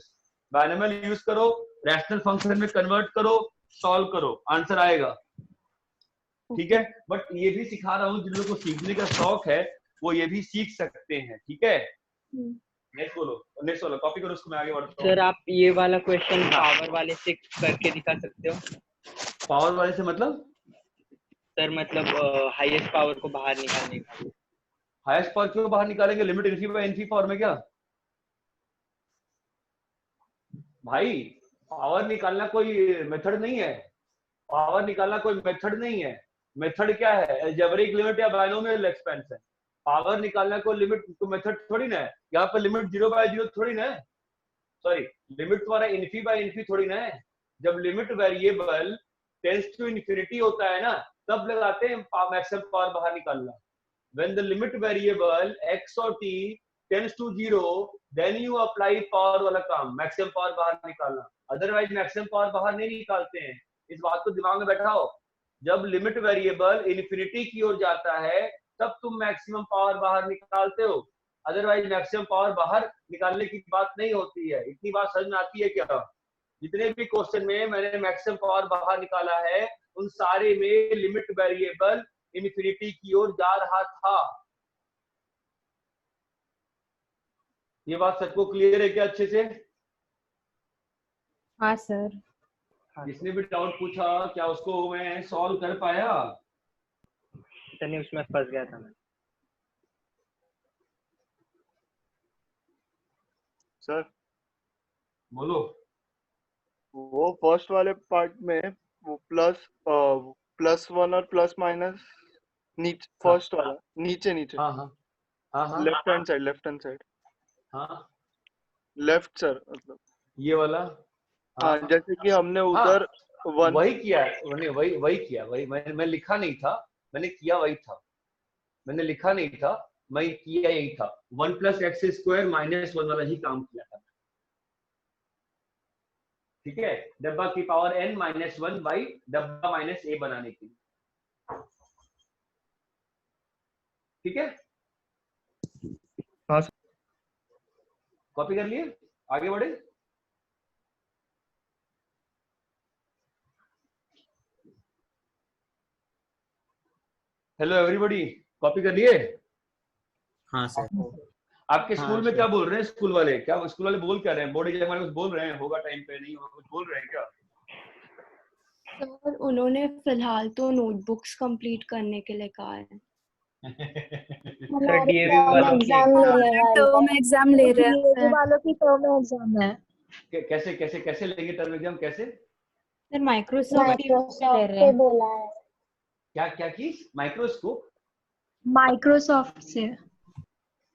Binomial use करो, रैशनल फंक्शन में कन्वर्ट करो, सॉल्व करो, आंसर आएगा, ठीक है। बट ये भी सिखा रहा हूँ, जिन लोगों को सीखने का शौक है वो ये भी सीख सकते हैं, ठीक है। नेक्स्ट बोलो, कॉपी करो, उसको मैं आगे बढ़ता हूँ। सर आप ये वाला क्वेश्चन पावर वाले से करके दिखा सकते हो? पावर वाले से मतलब? सर मतलब हाईएस्ट पावर को बाहर निकालने का। हाईएस्ट पावर क्यों बाहर निकालेंगे? लिमिट इनफी फॉर्म में क्या भाई? पावर निकालना कोई मेथड नहीं है, पावर निकालना कोई मेथड नहीं है। मेथड क्या है? अलजेब्रिक लिमिट या बाइनोमियल एक्सपेंशन। पावर निकालना कोई लिमिट तो मेथड थोड़ी ना है। यहाँ पर लिमिट 0/0 थोड़ी ना है, सॉरी, लिमिट तुम्हारा इनफी थोड़ी ना है। जब limit variable tends to infinity होता है ना, तब लगाते हैं मैक्सिमम पावर बाहर निकालना। when the limit variable x और t tends to 0 then you apply power वाला काम, मैक्सिमम पावर बाहर निकालना। अदरवाइज मैक्सिमम पावर बाहर नहीं निकालते हैं, इस बात को दिमाग में बैठाओ। जब लिमिट वेरिएबल इन्फिनिटी की ओर जाता है तब तुम मैक्सिमम पावर बाहर निकालते हो, अदरवाइज मैक्सिमम पावर बाहर निकालने की बात नहीं होती है। इतनी बात समझ में आती है क्या? जितने भी क्वेश्चन में मैंने मैक्सिमम पावर बाहर निकाला है उन सारे में लिमिट वेरिएबल इन्फिनिटी की ओर जा रहा था। ये बात सबको क्लियर है क्या अच्छे से? हाँ सर। जिसने भी डाउट पूछा क्या उसको मैं सॉल्व कर पाया? नहीं, उसमें फंस गया था मैं। सर बोलो। वो फर्स्ट वाले पार्ट में वो +1 और +- नीचे, फर्स्ट वाला नीचे नीचे हाँ हाँ हाँ हाँ लेफ्ट हैंड साइड हाँ, लेफ्ट सर, मतलब ये वाला। हाँ, जैसे कि हमने हाँ, उधर 1 वही किया है, वही किया, वही मैं लिखा नहीं था, मैंने किया वही था, मैंने लिखा नहीं था, मैं किया यही था, 1 + x² -1 वाला ही काम किया था। ठीक है, डब्बा की पावर n -1 बाई डब्बा -a बनाने के लिए। ठीक है, हाँ कॉपी कर लिए, आगे बढ़े। हेलो एवरीबॉडी, कॉपी कर लिए? हाँ सर। आपके स्कूल में क्या बोल रहे हैं स्कूल वाले, बोल क्या रहे हैं? बोर्ड एग्जाम वाले कुछ बोल रहे हैं, होगा टाइम पे, नहीं होगा, कुछ बोल रहे हैं क्या? सर उन्होंने फिलहाल तो नोटबुक्स कंप्लीट करने के लिए कहा है। सर डीएवी वालों की टर्म एग्जाम ले रहे हैं, डीएवी वालों की टर्म एग्जाम है। कैसे कैसे कैसे लेंगे टर्म एग्जाम, कैसे? सर माइक्रोसॉफ्ट से बोला है। क्या क्या की? माइक्रोस्कोप? माइक्रोसॉफ्ट से।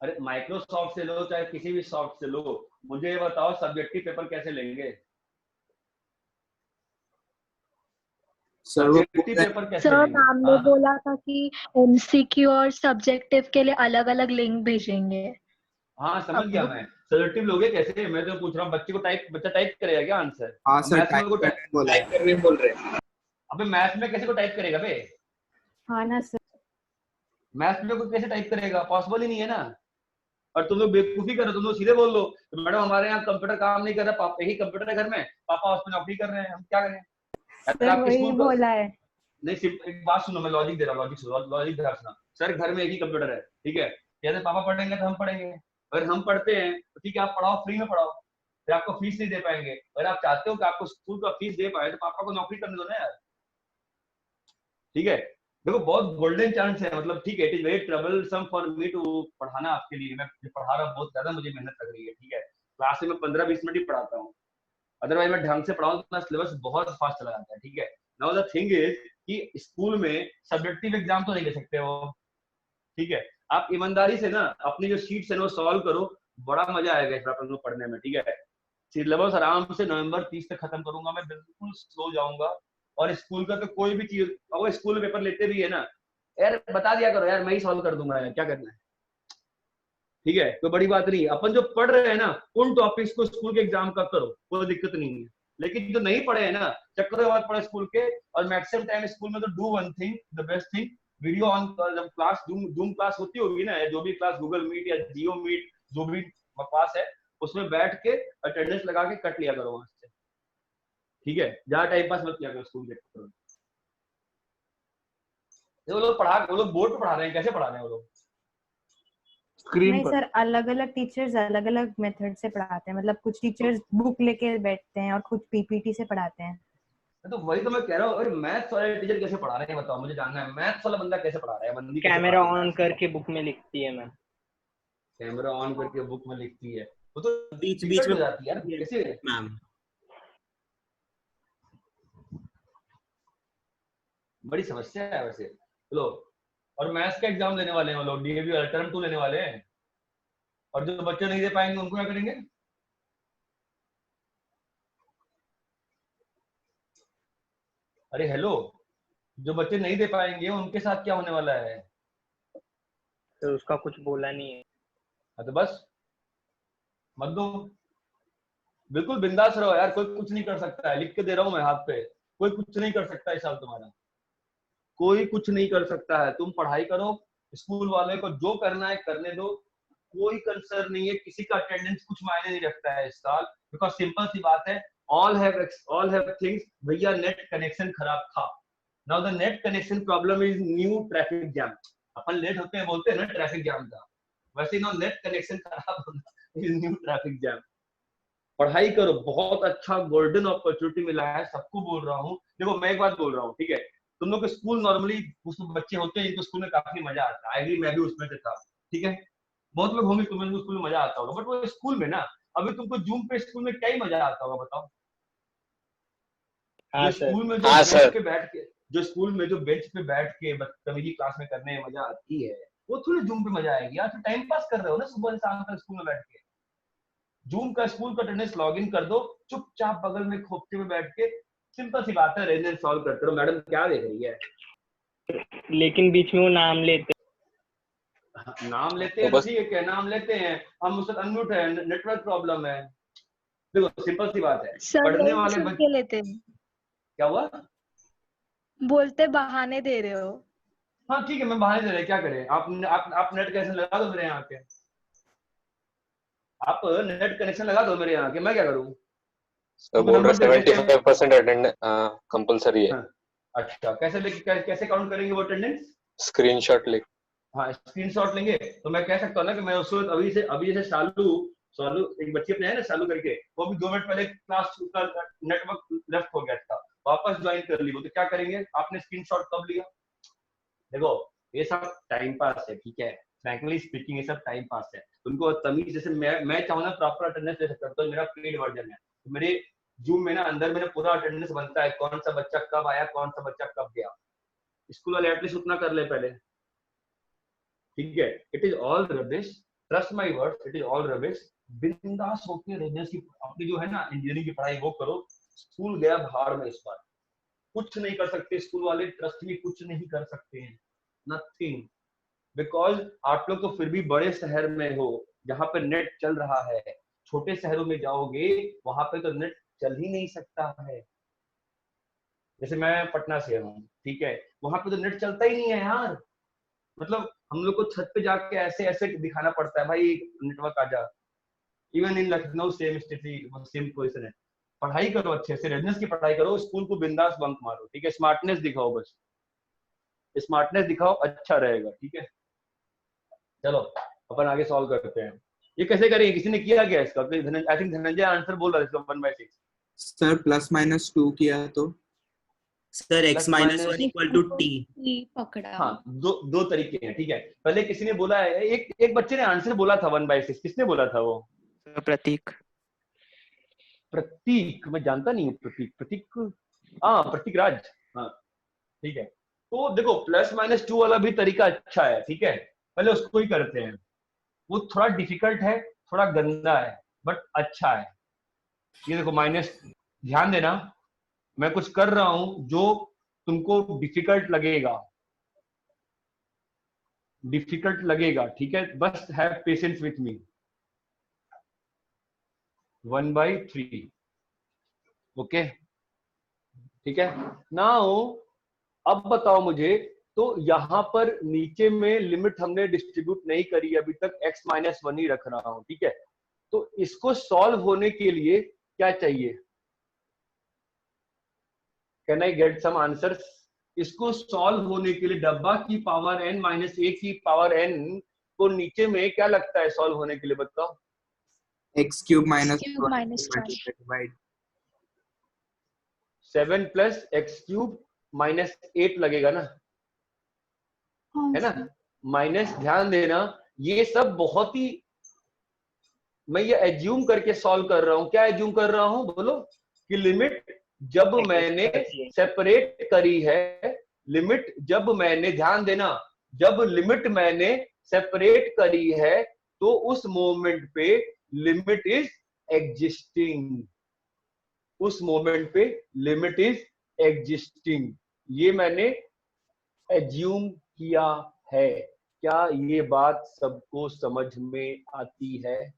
अरे माइक्रोसॉफ्ट से लो चाहे किसी भी सॉफ्ट से लो, मुझे ये बताओ सब्जेक्टिव पेपर कैसे लेंगे? सब्जेक्टिव पेपर कैसे सर लेंगे? मैम ने बोला था कि एमसीक्यू और सब्जेक्टिव के लिए अलग अलग लिंक भेजेंगे। हाँ समझ गया मैं, सब्जेक्टिव लोगे कैसे? मैं तो पूछ रहा हूँ, बच्चा टाइप करेगा क्या आंसर? हाँ सर, मैथ्स में टाइप को करने बोल रहे हैं। अबे मैथ्स में कैसे को टाइप करेगा बे? हाँ ना सर। मैथ्स में को कैसे टाइप करेगा? पॉसिबल ही नहीं है ना। और तुम लोग बेवकूफी करो, तुम लोग सीधे बोल लो तो मैडम हमारे यहाँ कंप्यूटर काम नहीं कर रहा, पापा यही कंप्यूटर है घर में, पापा उस पर नौकरी कर रहे हैं, हम क्या करें? अगर आपके स्कूल बोला है। नहीं, सिर्फ एक बात सुनो, मैं लॉजिक दे रहा हूँ, लॉजिक ध्यान सुना। सर घर में एक ही कंप्यूटर है, ठीक है, जैसे पापा पढ़ेंगे तो हम पढ़ेंगे, अगर हम पढ़ते हैं तो ठीक है आप पढ़ाओ, फ्री में पढ़ाओ, फिर आपको फीस नहीं दे पाएंगे। अगर आप चाहते हो कि आपको स्कूल का फीस दे पाए तो पापा को नौकरी करने दो ना यार। ठीक है, देखो बहुत गोल्डन चांस है, मतलब ठीक है, it is very troublesome for me to पढ़ाना आपके लिए, मैं पढ़ा रहा हूँ, बहुत ज्यादा मुझे मेहनत लग रही है। ठीक है, क्लास में 15-20 मिनट ही पढ़ाता हूँ, अदरवाइज मैं ढंग से पढ़ाऊँ तो सिलेबस बहुत फास्ट चला जाता है। ठीक है, नाउ द थिंग इज कि स्कूल में सब्जेक्टिव एग्जाम तो नहीं ले सकते हो। ठीक है, आप ईमानदारी से ना अपनी जो शीट्स है वो सॉल्व करो, बड़ा मजा आएगा इस बार पढ़ने में। ठीक है, सिलेबस आराम से नवंबर 30 तक खत्म करूंगा मैं, बिल्कुल स्लो जाऊंगा। और स्कूल का तो कोई भी चीज, अगर स्कूल में पेपर लेते भी है ना यार, बता दिया करो यार, मैं ही सॉल्व कर दूंगा यार, क्या करना है। ठीक है, कोई बड़ी बात नहीं, अपन जो पढ़ रहे हैं ना उन टॉपिक्स को स्कूल के एग्जाम का करो, कोई दिक्कत नहीं है। लेकिन जो नहीं पढ़े हैं ना, चक्कर मत पड़े स्कूल के। और मैक्सिमम टाइम स्कूल में तो do one thing, the best thing, video on, जब क्लास जूम क्लास होती होगी ना, जो भी क्लास गूगल मीट या जियो मीट जो भी पास है, उसमें बैठ के अटेंडेंस लगा के कट लिया करो वहां से। ठीक है, ज्यादा टाइम पास मत किया करो स्कूल के। वो लोग बोर्ड पे पढ़ा रहे हैं, कैसे पढ़ा रहे हैं वो लोग? स्क्रीन नहीं पर। सर, अलग अलग टीचर्स अलग अलग मेथड से पढ़ाते हैं, मतलब कुछ टीचर्स बुक लेके बैठते हैं और कुछ पीपीटी से पढ़ाते हैं। तो वही तो मैं कह रहा हूँ, अरे मैथ्स वाले टीचर कैसे पढ़ा रहे हैं बताओ, मुझे जानना है, मैथ्स वाला बंदा कैसे पढ़ा रहा है, बंदी कैसे कैमरा पढ़ा रही है? ऑन करके बुक में लिखती है मैम। कैमरा ऑन करके बुक में लिखती है, वो तो बीच बीच दिक्कत में हो जाती है यार, कैसे? मैम। बड़ी समस्या है वैसे। चलो, और मैथ्स का एग्जाम लेने वाले हैं वो लोग, डीएवी वाला टर्म 2 लेने वाले हैं, और जो बच्चे नहीं दे पाएंगे उनको क्या करेंगे? अरे हेलो, जो बच्चे नहीं दे पाएंगे उनके साथ क्या होने वाला है? तो उसका कुछ बोला नहीं है। हाँ तो बस मत दो, बिल्कुल बिंदास रहो यार, कोई कुछ नहीं कर सकता है, लिख के दे रहा हूँ मैं हाथ पे, कोई कुछ नहीं कर सकता इस साल तुम्हारा, कोई कुछ नहीं कर सकता है। तुम पढ़ाई करो, स्कूल वाले को जो करना है करने दो, कोई कंसर्न नहीं है, किसी का अटेंडेंस कुछ मायने नहीं रखता है इस साल, बिकॉज सिंपल सी बात है, ऑल हैव थिंग्स, भैया नेट कनेक्शन खराब था। Now the net connection problem is new traffic jam. अपन लेट होते हैं बोलते हैं ना ट्रैफिक जैम था, वैसे ना नेट कनेक्शन खराब होना इज न्यू ट्रैफिक जैम। पढ़ाई करो, बहुत अच्छा गोल्डन अपॉर्चुनिटी मिला है, सबको बोल रहा हूँ। देखो मैं एक बात बोल रहा हूँ, ठीक है, तुम लोग के स्कूल नॉर्मली उसमें बच्चे होते हैं जिनको स्कूल में काफी मजा आता है, आई मैं भी उसमें से था। ठीक है, बहुत लोग होंगे तुम्हें स्कूल में मजा आता होगा, बट वो स्कूल में ना, अभी तुमको जूम पे स्कूल में क्या ही मजा आता होगा बताओ? हाँ जो सर। स्कूल में जो हाँ, बेंच सर। पे बैठ के जो स्कूल में जो बेंच पे बैठ के बदतमीजी क्लास में करने में मजा आती है, वो थोड़ी जूम पे मजा आएगी। आप तो टाइम पास कर रहे हो ना सुबह से शाम तक स्कूल में बैठ के। जूम का स्कूल का अटेंडेंस लॉग इन कर दो, चुपचाप बगल में खोपचे में बैठ के सिंपल सी बात है, अटेंडेंस सॉल्व करते रहो। मैडम क्या देख रही है? लेकिन बीच में वो नाम लेते नाम लेते तो हैं तो बस ठीक है, क्या नाम लेते हैं, हम उससे अनम्यूट है, नेटवर्क प्रॉब्लम है। देखो सिंपल सी बात है, सर पढ़ने नहीं वाले सुन के लेते हैं, क्या हुआ? बोलते बहाने दे रहे हो। हाँ ठीक है, मैं बहाने दे रहे, क्या करें? आप नेट कनेक्शन लगा दो मेरे यहाँ के, आप नेट कनेक्शन लगा दो मेरे यहाँ के, मैं क्या करूँ? सर बोल रहे 75% अटेंडेंस कंपलसरी है। हाँ, अच्छा कैसे काउंट करेंगे वो अटेंडेंस? स्क्रीनशॉट ले। हाँ स्क्रीनशॉट लेंगे तो मैं कह सकता हूँ ना कि मैं उसको अभी से शालू एक बच्ची अपने है ना शालू करके, वो अभी 2 मिनट पहले क्लास उसका नेटवर्क लेफ्ट हो गया था, वापस ज्वाइन कर ली वो, तो क्या करेंगे? आपने स्क्रीनशॉट कब लिया? देखो ये सब टाइम पास है, ठीक है, फ्रैंकली स्पीकिंग ये सब टाइम पास है। उनको तमीज, जैसे मैं चाहूँ ना प्रॉपर अटेंडेंस ले सकता हूँ, तो मेरा पेड वर्जन है, तो मेरे जूम में ना अंदर मेरा पूरा अटेंडेंस बनता है, कौन सा बच्चा कब आया, कौन सा बच्चा कब गया। स्कूल वाले एटलीस्ट उतना कर ले पहले, ठीक है। It is all rubbish, trust my words, it is all rubbish. बिंदास होकर रबिश की अपनी जो है ना इंजीनियरिंग की पढ़ाई वो करो। स्कूल गया भाड़ में, इस बार कुछ नहीं कर सकते स्कूल वाले, ट्रस्ट में कुछ नहीं कर सकते हैं, नथिंग, बिकॉज आप लोग तो फिर भी बड़े शहर में हो जहाँ पे नेट चल रहा है। छोटे शहरों में जाओगे वहां पे तो नेट चल ही नहीं सकता है। जैसे मैं पटना से हूँ, ठीक है, वहां पे तो नेट चलता ही नहीं है यार। मतलब हम लोग को छत पे जाके ऐसे ऐसे दिखाना पड़ता है, भाई नेटवर्क आ जा। इवन इन लखनऊ सेम स्थिति, सेम पोजिशन है। पढ़ाई करो अच्छे से, रेजिडेंस की पढ़ाई करो, स्कूल को बिंदास बंक मारो, ठीक है, स्मार्टनेस दिखाओ, बस स्मार्टनेस दिखाओ, अच्छा रहेगा, ठीक है। चलो अपन आगे सॉल्व करते हैं। ये कैसे करेंगे? किसी ने किया क्या इसका? आई थिंक धनंजय आंसर बोल रहा है इसका 1/6। सर +-2 किया तो सर x - 1 = t। पकड़ा। हाँ, दो तरीके हैं, ठीक है। पहले किसी ने बोला है, एक बच्चे ने आंसर बोला था 1/6, किसने बोला था वो? प्रतीक। प्रतीक, मैं जानता नहीं हूँ प्रतीक, हाँ प्रतीक राज, हाँ ठीक है। तो देखो +-2 वाला भी तरीका अच्छा है, ठीक है, पहले उसको ही करते हैं। वो थोड़ा डिफिकल्ट है, थोड़ा गंदा है, बट अच्छा है। ये देखो माइनस, ध्यान देना मैं कुछ कर रहा हूं जो तुमको डिफिकल्ट लगेगा, ठीक है, बस have patience with me. 1/3, okay, ठीक है। नाउ अब बताओ मुझे, तो यहां पर नीचे में लिमिट हमने डिस्ट्रीब्यूट नहीं करी अभी तक, x-1 ही रख रहा हूं, ठीक है। तो इसको सॉल्व होने के लिए क्या चाहिए? Can I get some answers? इसको सॉल्व होने के लिए डब्बा की पावर n - 1 की पावर n को नीचे में क्या लगता है सॉल्व होने के लिए, बताओ? x³ - -1 7 + x³ - 8 लगेगा ना, है ना? माइनस, ध्यान देना ये सब बहुत ही, मैं ये एज्यूम करके सॉल्व कर रहा हूं। क्या एज्यूम कर रहा हूं बोलो? कि लिमिट जब मैंने सेपरेट करी है, लिमिट जब मैंने, ध्यान देना, जब लिमिट मैंने सेपरेट करी है तो उस मोमेंट पे लिमिट इज एग्जिस्टिंग, उस मोमेंट पे लिमिट इज एग्जिस्टिंग, ये मैंने एज्यूम किया है। क्या ये बात सबको समझ में आती है?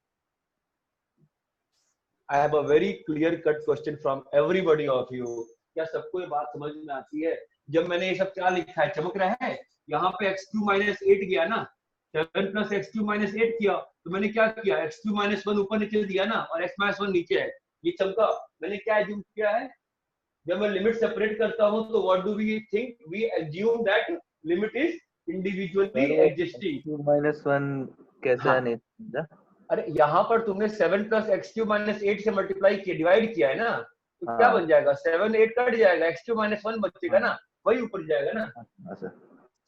I have a very clear cut question from everybody of you. क्या सबको ये बात समझ में आती है? जब मैंने ये सब क्या लिखा है, चमक रहा है? यहाँ पे x³ - 8 गया ना, 7 + x³ - 8 किया, तो मैंने क्या किया, x³ - 1 ऊपर नीचे दिया ना, और x - 1 नीचे है, ये चमका। मैंने क्या एज्यूम किया है? जब मैं लिमिट सेपरेट करता हूं तो what do we think? We assume that limit is individually existing. -1 कैसे हाँ। आने समझा? अरे यहाँ पर तुमने 7 + x³ - 8 से मल्टीप्लाई किया, डिवाइड किया है ना, तो हाँ। क्या बन जाएगा? 7 8 कट जाएगा, x³ - 1 बचेगा ना, वही ऊपर जाएगा ना। अच्छा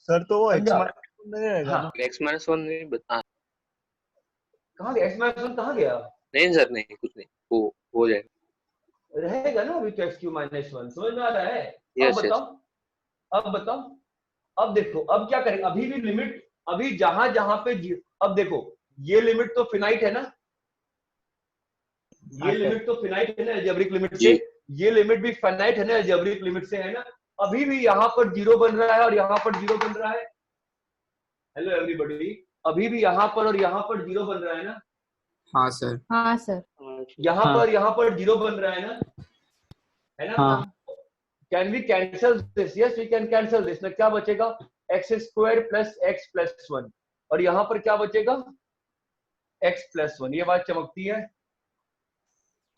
सर तो वो समझा? नहीं रहेगा हाँ, ना? x - 1 नहीं बता। कहाँ गया x - 1? कहाँ गया? नहीं सर, नहीं कुछ नहीं, वो हो जाएगा। रहेगा ना अभी तो एक्स क्यू माइनस वन, समझ में आ रहा है? अब यस बताओ, अब बताओ, अब देखो अब क्या करेंगे, अभी भी लिमिट, अभी जहां जहां पे अब देखो ये लिमिट तो फिनाइट है ना, ये लिमिट तो फिनाइट है ना अलजेब्रिक लिमिट से, ये लिमिट भी फिनाइट है ना अलजेब्रिक लिमिट से, है ना? अभी भी यहाँ पर जीरो बन रहा है और यहाँ पर जीरो बन रहा है। हेलो एवरीबॉडी, अभी भी यहाँ पर और यहाँ पर जीरो बन रहा है ना? हाँ सर। हाँ सर। यहाँ पर जीरो बन रहा है ना, है ना? हाँ। Can we cancel this? Yes we can cancel this. ना क्या बचेगा? X square plus x plus one, और यहाँ पर क्या बचेगा? X plus one. ये बात चमकती है?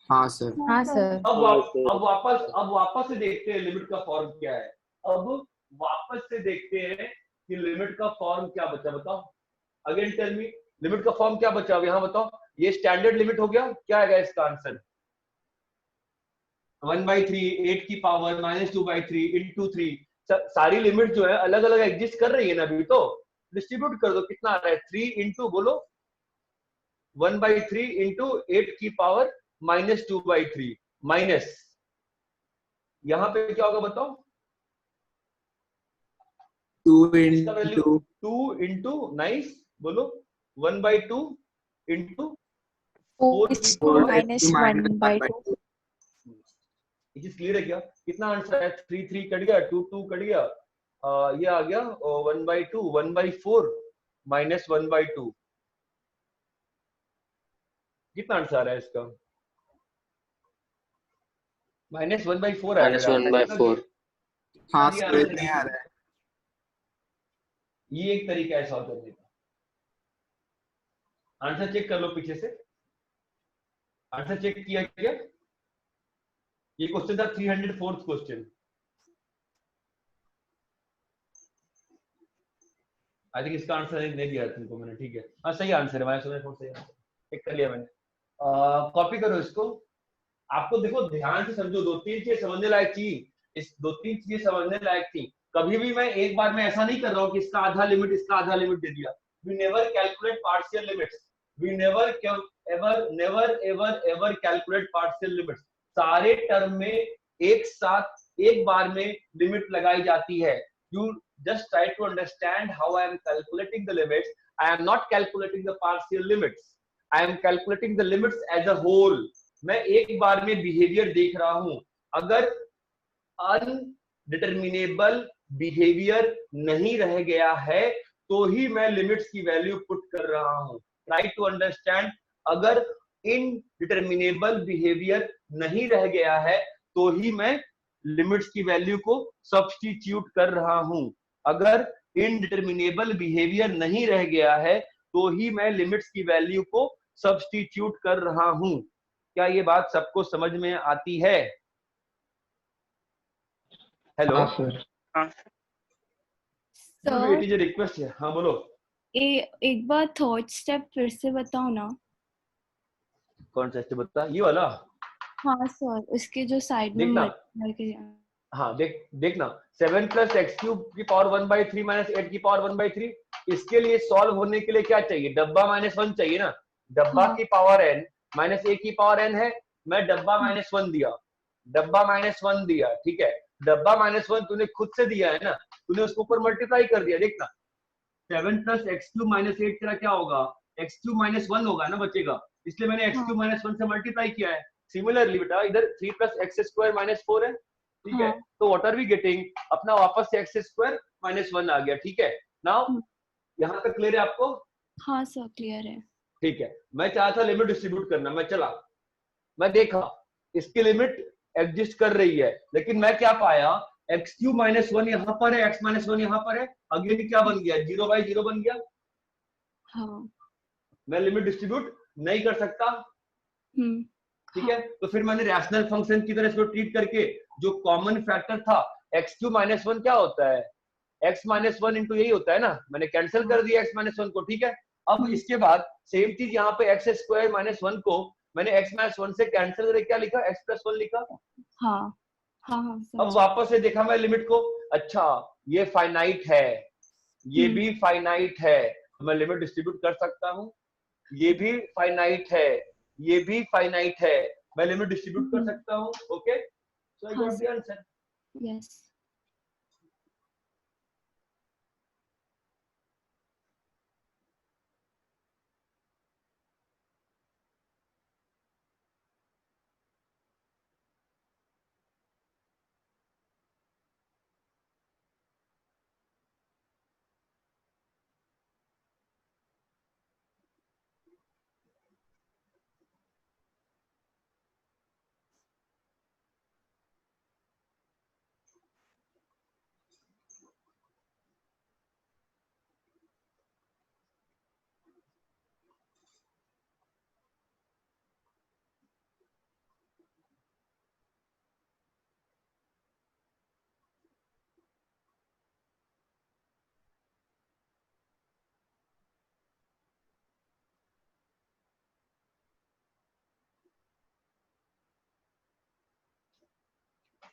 हाँ सर। हाँ सर। अब वापस से देखते हैं लिमिट का फॉर्म क्या है। अब वापस से देखते हैं कि लिमिट का फॉर्म क्या बचा, बताओ। अगेन टेल मी, लिमिट का फॉर्म क्या बचा? अब यहाँ बताओ, ये स्टैंडर्ड लिमिट हो गया, क्या आएगा इसका आंसर? 1/3 8 की पावर -2/3 into 3। सारी लिमिट जो है अलग अलग एग्जिस्ट कर रही है ना अभी, तो डिस्ट्रीब्यूट कर दो, कितना आ रहा है? 3 इंटू बोलो 1/3 इंटू 8 की पावर -2/3 माइनस, यहाँ पे क्या होगा बताओ? 2 इंटू नाइस बोलो 1/2 इंटू 4 की पावर -1/2। ये चीज क्लियर है क्या? कितना आंसर है? 3 3 कट गया, 2 2 कट गया, ये आ गया 1/2 1/4 -1/2। कितना आंसर आ रहा है इसका? -1/4 आ रहा है। -1/4। हाँ सर, इतने आ रहा है। ये एक तरीका है सॉल्व करने का। आंसर चेक कर लो पीछे से, आंसर चेक किया क्या? ये क्वेश्चन था 304th क्वेश्चन। आई थिंक इसका आंसर नहीं दिया तुमको मैंने, ठीक है? हाँ सही आंसर है, सही आंसर चेक कर लिया मैंने। कॉपी करो इसको। आपको देखो ध्यान से समझो, दो तीन चीजें समझने लायक थी, इस दो तीन चीजें समझने लायक थी। कभी भी मैं एक बार में ऐसा नहीं कर रहा हूँ कि इसका आधा लिमिट इसका आधा लिमिट दे दिया। We never calculate partial limits, we never ever calculate partial limits. सारे टर्म में एक साथ एक बार में लिमिट लगाई जाती है। You just try to understand how I am calculating the limits. I am not calculating the partial limits. I am calculating the limits as a whole. मैं एक बार में बिहेवियर देख रहा हूं। अगर अनडिटर्मिनेबल बिहेवियर नहीं रह गया है तो ही मैं लिमिट्स की वैल्यू पुट कर रहा हूं। ट्राई टू अंडरस्टैंड, अगर इनडिटर्मिनेबल बिहेवियर नहीं रह गया है तो ही मैं लिमिट्स की वैल्यू को सब्स्टिट्यूट कर रहा हूं। अगर इनडिटर्मिनेबल बिहेवियर नहीं रह गया है तो ही मैं लिमिट्स की वैल्यू को सब्स्टिट्यूट कर रहा हूं। क्या ये बात सबको समझ में आती है? हेलो सर, रिक्वेस्ट है, हाँ बोलो। एक बार थर्ड स्टेप फिर से बताओ ना। कौन सा स्टेप बता? ये वाला? हाँ सर, उसके जो साइड में हाँ देखना 7 + x³ की पावर 1/3 - 8 की पावर 1/3। इसके लिए सॉल्व होने के लिए क्या चाहिए? डब्बा -1 चाहिए ना। डब्बा की पावर n -a की पावर n है, मैं डब्बा -1 दिया, डब्बा -1 दिया, ठीक है? डब्बा -1 तूने खुद से दिया है ना, तूने उसको ऊपर मल्टीप्लाई कर दिया। देखना 7 + x³ - 8 तेरा क्या होगा? x³ - 1 होगा ना, बचेगा, इसलिए मैंने x³ - 1 से मल्टीप्लाई किया है। सिमिलरली बेटा इधर 3 + x² - 4 है, ठीक है? तो व्हाट आर वी गेटिंग? अपना वापस से x² - 1 आ गया, ठीक है? नाउ यहाँ तक क्लियर है आपको? हाँ सर, क्लियर है। ठीक है, मैं चाहता था लिमिट डिस्ट्रीब्यूट करना, मैं देखा इसकी लिमिट एग्जिस्ट कर रही है, लेकिन मैं क्या पाया? x³ - 1 यहाँ पर है, x - 1 यहाँ पर है, अगेन क्या बन गया? 0/0 बन गया। हाँ, मैं लिमिट डिस्ट्रीब्यूट नहीं कर सकता, ठीक है? तो फिर मैंने रैशनल फंक्शन की तरह इसको ट्रीट करके जो कॉमन फैक्टर था x³ - 1 क्या होता है? x - 1 इंटू यही होता है ना, मैंने कैंसिल कर दिया x - 1 को, ठीक है? अब इसके बाद सेम चीज यहाँ पे x² - 1 को मैंने x - 1 से कैंसिल करके क्या लिखा? x + 1 लिखा। हाँ हाँ हाँ। अब वापस से देखा मैं लिमिट को, अच्छा ये फाइनाइट है, ये भी फाइनाइट है, मैं लिमिट डिस्ट्रीब्यूट कर सकता हूँ। ये भी फाइनाइट है, ये भी फाइनाइट है, मैं लिमिट डिस्ट्रीब्यूट कर सकता हूँ. Okay, so I got the answer. Yes.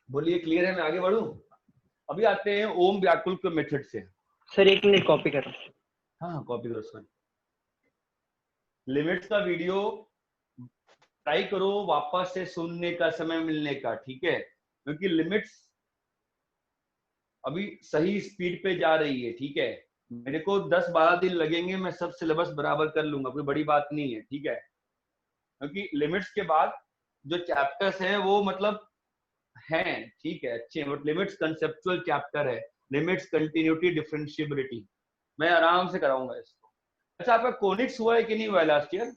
बोलिए, क्लियर है? मैं आगे बढ़ूं. अभी आते हैं ओम व्याकुल के मेथड से. सर 1 मिनट कॉपी करो. हाँ, कॉपी करो सर. लिमिट्स का वीडियो ट्राई करो वापस से सुनने का, समय मिलने का, ठीक है? क्योंकि लिमिट्स अभी सही स्पीड पे जा रही है, ठीक है? मेरे को 10-12 दिन लगेंगे, मैं सब सिलेबस बराबर कर लूंगा, कोई बड़ी बात नहीं है, ठीक है? क्योंकि लिमिट्स के बाद जो चैप्टर्स हैं वो मतलब हैं, ठीक है, अच्छे. बट लिमिट्स कंसेप्चुअल चैप्टर है, लिमिट्स, कंटिन्यूटी, डिफरेंशिएबिलिटी, मैं आराम से कराऊंगा इसको. अच्छा, आपका कोनिक्स हुआ है कि नहीं हुआ लास्ट ईयर?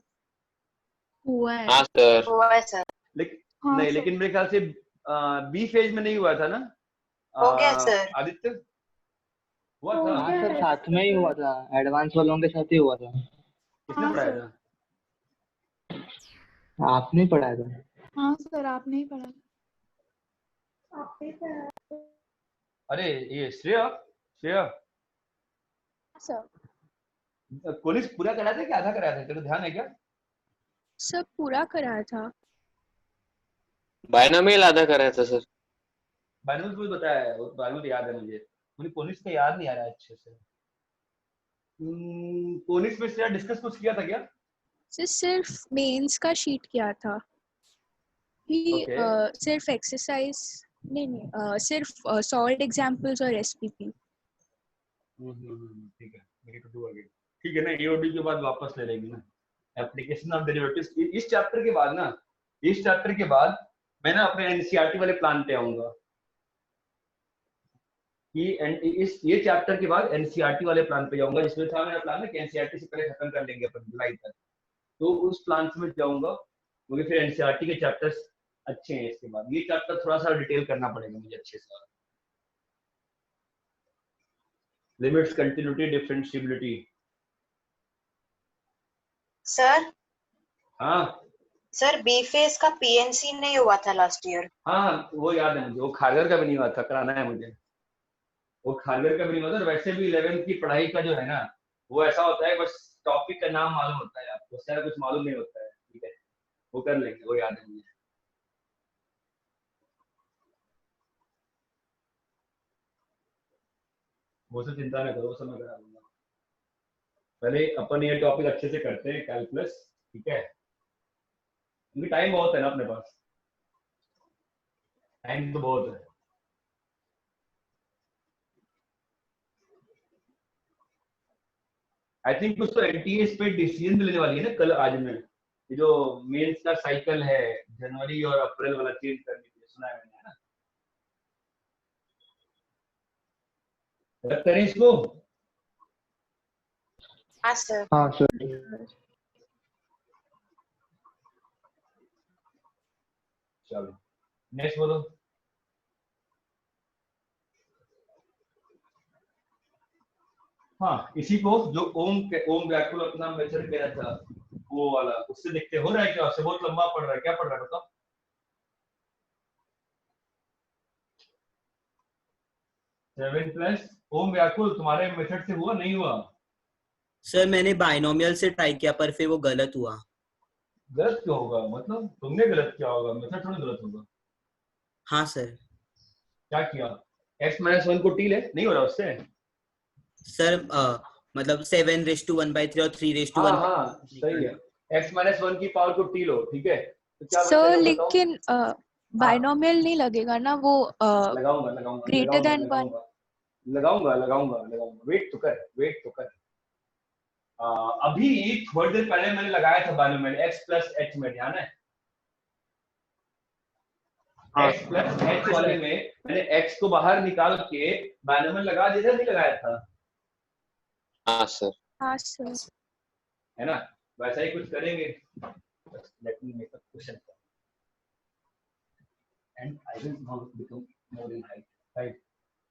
हुआ है. हाँ सर. हुआ है सर. लेकिन नहीं, लेकिन मेरे ख्याल से बी फेज में नहीं हुआ था ना? हो गया सर. आदित्य हुआ था? हाँ सर, साथ में ही हुआ था, एडवांस वालों के साथ ही हुआ था. किसने पढ़ाया था? आपने पढ़ाया था. हाँ सर, आपने ही पढ़ा. अरे ये श्रेया सर कोनिक्स पूरा कराया था कि आधा कराया था? तेरे को ध्यान है क्या? सब पूरा कराया था. बायनोमियल आधा कराया था सर. बायनोमियल मुझे बताया है, वो बायनोमियल याद है मुझे कोनिक्स का याद नहीं आ रहा है अच्छे से. कोनिक्स में श्रेया डिस्कस कुछ किया था क्या? सिर्फ मेंस का शीट किया था कि सिर्फ एक्सरसाइज नहीं, सिर्फ सॉल्व एग्जांपल्स और एसपीपी. ठीक है, मेरे को डू अगेन. ठीक है ना, एओडी के बाद वापस ले लेंगे ना, एप्लीकेशन ऑफ डेरिवेटिव्स. इस चैप्टर के बाद मैं ना अपने एनसीईआरटी वाले प्लान पे आऊंगा कि ये चैप्टर के बाद एनसीईआरटी वाले प्लान पे जाऊंगा, जिसमें था मेरा प्लान है कि एनसीईआरटी से पहले खत्म कर लेंगे अपन जुलाई तक. तो उस प्लान से मैं जाऊंगा क्योंकि फिर एनसीईआरटी के चैप्टर्स अच्छे हैं. इसके बाद ये चैप्टर थोड़ा सा डिटेल करना पड़ेगा मुझे अच्छे से. Limits, continuity, differentiability. सर. हाँ सर, बी फेस का पीएनसी नहीं हुआ था लास्ट ईयर. हाँ, वो याद है मुझे. वो खारगर का भी नहीं हुआ था, कराना है मुझे. वो खारगर का भी नहीं हुआ था. वैसे भी 11th की पढ़ाई का जो है ना, वो ऐसा होता है, बस टॉपिक का नाम मालूम होता है आपको, सारा कुछ मालूम नहीं होता है, ठीक है? वो कर लेंगे, वो याद है मुझे. वो सब चिंता न करो, वो सब मैं करा लूंगा. पहले अपन ये टॉपिक अच्छे से करते हैं, कैलकुलस, ठीक है? क्योंकि टाइम बहुत है ना अपने पास, टाइम तो बहुत है. आई थिंक कुछ तो एनटीए इस पे डिसीजन लेने वाली है ना कल आज में. ये जो मेंस का साइकिल है, जनवरी और अप्रैल वाला चेंज करने के लिए सुना है मैंने, है ना? रख करें इसको. हाँ सर. हाँ सर. चलो नेक्स्ट बोलो. हाँ, इसी को जो ओम व्याकुल अपना मेथड कह रहा था, वो वाला, उससे देखते हो रहा है क्या? उससे बहुत लंबा पड़ रहा है, क्या पड़ रहा है बताओ? 7 प्लस ओम व्याकुल तुम्हारे मेथड से हुआ नहीं हुआ? सर मैंने बाइनोमियल से ट्राई किया पर फिर वो गलत हुआ. गलत क्यों होगा? मतलब तुमने गलत किया होगा, मेथड थोड़ा गलत होगा. हाँ सर. क्या किया? x-1 को t ले, नहीं हो रहा उससे? सर मतलब 7 raised to 1/3 और 3 raised to 1/3. हाँ सही है. x-1 की पावर को t लो, ठीक है? तो क्या सर बचेगा बताओ? लेकिन बाइनोमियल नहीं लगेगा ना वो लगाऊंगा ग्रेटर देन 1। लगाऊंगा वेट तो कर। अभी थोड़ी देर पहले मैंने लगाया था बाइनोमियल x प्लस h में, ध्यान है? x प्लस h वाले में मैंने x को बाहर निकाल के बाइनोमियल लगा दिया था, नहीं लगाया था? हाँ सर। हाँ सर। है ना? वैसा ही कुछ करेंगे। Let me make a question and I will now become more in height, right?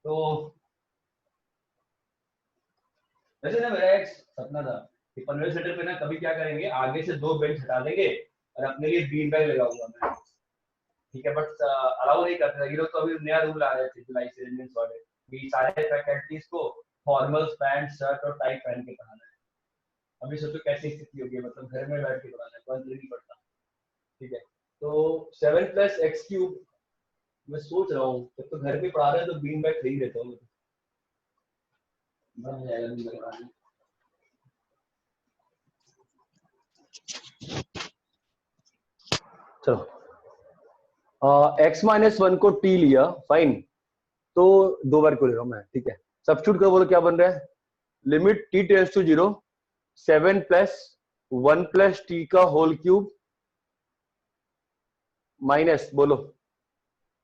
तो वैसे ना मेरा एक सपना था कि पनवेल सेंटर पे ना कभी क्या करेंगे, आगे से 2 बेंच हटा देंगे और अपने लिए बीन बैग लगाऊंगा मैं, ठीक है? बट अलाउ नहीं करते। ये लोग तो अभी नया रूल आ रहे थे जुलाई से, इंडियन वाले, कि सारे फैकल्टीज को फॉर्मल पैंट शर्ट और टाई पहन के पढ़ाना है। अभी सोचो कैसी स्थिति होगी, मतलब घर में बैठ के पढ़ाना है, बंद नहीं पड़ता, ठीक है? तो 7 प्लस एक्स क्यूब मैं सोच रहा हूँ, जब तो घर पे पढ़ा रहे हैं तो बीन बैग खरीद लेता हूँ। चलो x माइनस 1 को t लिया, फाइन, तो 2 बार को ले रहा हूं मैं, ठीक है? सब्स्टिट्यूट करो, बोलो क्या बन रहा है? Limit t tends to 0 7 plus 1 plus t का होल क्यूब माइनस बोलो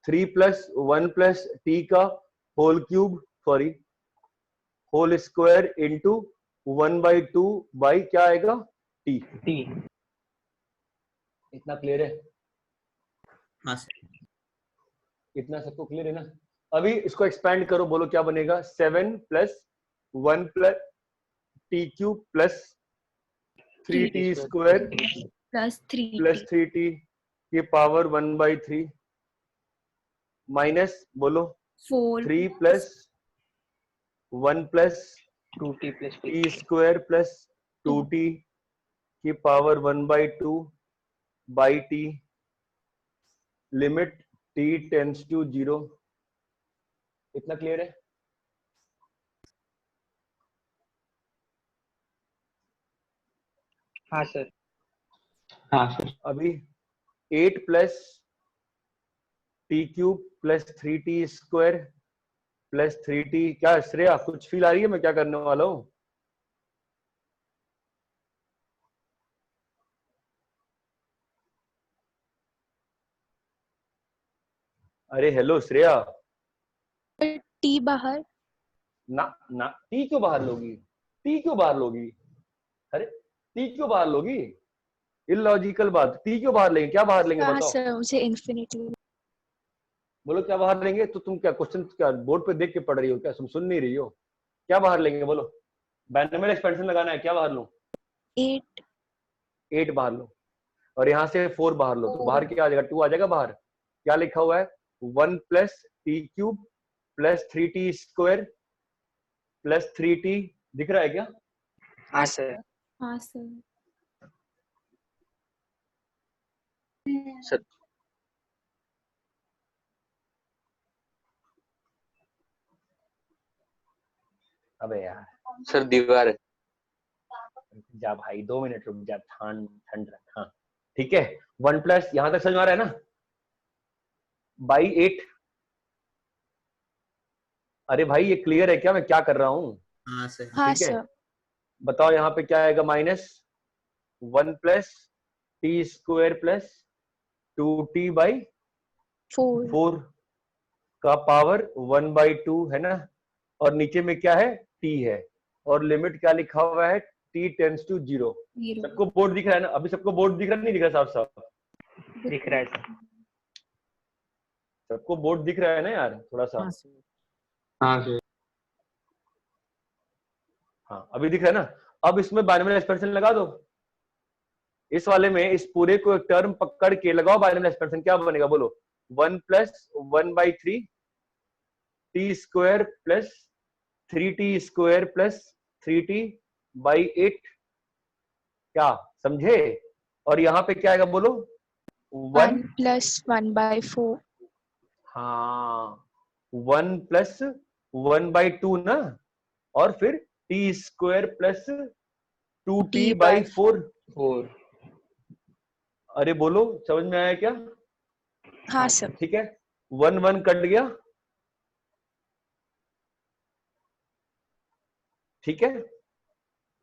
3 प्लस 1 प्लस t का whole cube, sorry whole square into 1/2 by क्या आएगा t। इतना क्लियर है? हाँ सर। इतना सबको क्लियर है ना? अभी इसको एक्सपैंड करो, बोलो क्या बनेगा? 7 plus 1 plus t cube plus 3t square plus 3t की पावर 1/3 माइनस बोलो 3 plus 1 plus 2t plus t square plus 2t की power 1/2 by t, limit t tends to 0। इतना क्लियर है? हाँ सर। हाँ सर। अभी 8 plus t cube plus 3t square plus 3t, क्या श्रेया कुछ फील आ रही है मैं क्या करने वाला हूँ? अरे हेलो श्रेया। टी बाहर ना टी क्यों बाहर लोगी? टी क्यों बाहर लोगी? अरे टी क्यों बाहर लोगी? इलॉजिकल बात, टी क्यों बाहर लेंगे? क्या बाहर लेंगे हाँ बताओ? सर, मुझे इन्फिनिटी। बोलो क्या बाहर लेंगे? तो तुम क्या क्वेश्चन क्या बोर्ड पे देख के पढ़ रही हो क्या? तुम सुन नहीं रही हो? क्या बाहर लेंगे बोलो? बाइनोमियल एक्सपेंशन लगाना है, क्या बाहर लो? 8 बाहर लो और यहाँ से 4 बाहर लो, तो बाहर क्या आ जाएगा? 2 आ जाएगा बाहर। क्या लिखा हुआ है? 1 plus t cube plus 3t square plus 3t, दिख रहा है क्या? हाँ सर। हाँ सर। सर अबे यार सर दीवार है। जा भाई 2 मिनट रुक जा, ठंड रख। हाँ ठीक है, 1 प्लस, यहां तक समझ में आ रहा है ना? बाई 8। अरे भाई ये क्लियर है क्या मैं क्या कर रहा हूँ? हाँ सर। हाँ ठीक है, सर। बताओ यहाँ पे क्या आएगा? Minus 1 plus T square plus 2t by 4 का पावर 1/2 है ना? और नीचे में क्या है? t है, और लिमिट क्या लिखा हुआ है? t tends to 0। सबको बोर्ड दिख रहा है ना? अभी सबको बोर्ड दिख रहा है, नहीं दिख रहा? साफ साफ दिख रहा है सर। सबको बोर्ड दिख रहा है ना यार? थोड़ा सा हाँ सर। हाँ अभी दिख रहा है ना? अब इसमें बाइनोमियल एक्सपेंशन लगा दो। इस वाले में इस पूरे को एक टर्म पकड़ के लगाओ बाइनोमियल एक्सपेंशन, क्या बनेगा बोलो? 1 plus 1/3 T square plus 3t square plus 3t by 8, क्या समझे? और यहाँ पे क्या आएगा बोलो? 1 प्लस 1/4। हाँ 1 प्लस 1/2 ना, और फिर t square plus 2t by 4। अरे बोलो, समझ में आया क्या? हाँ सर। ठीक है, 1 1 कट गया, ठीक है,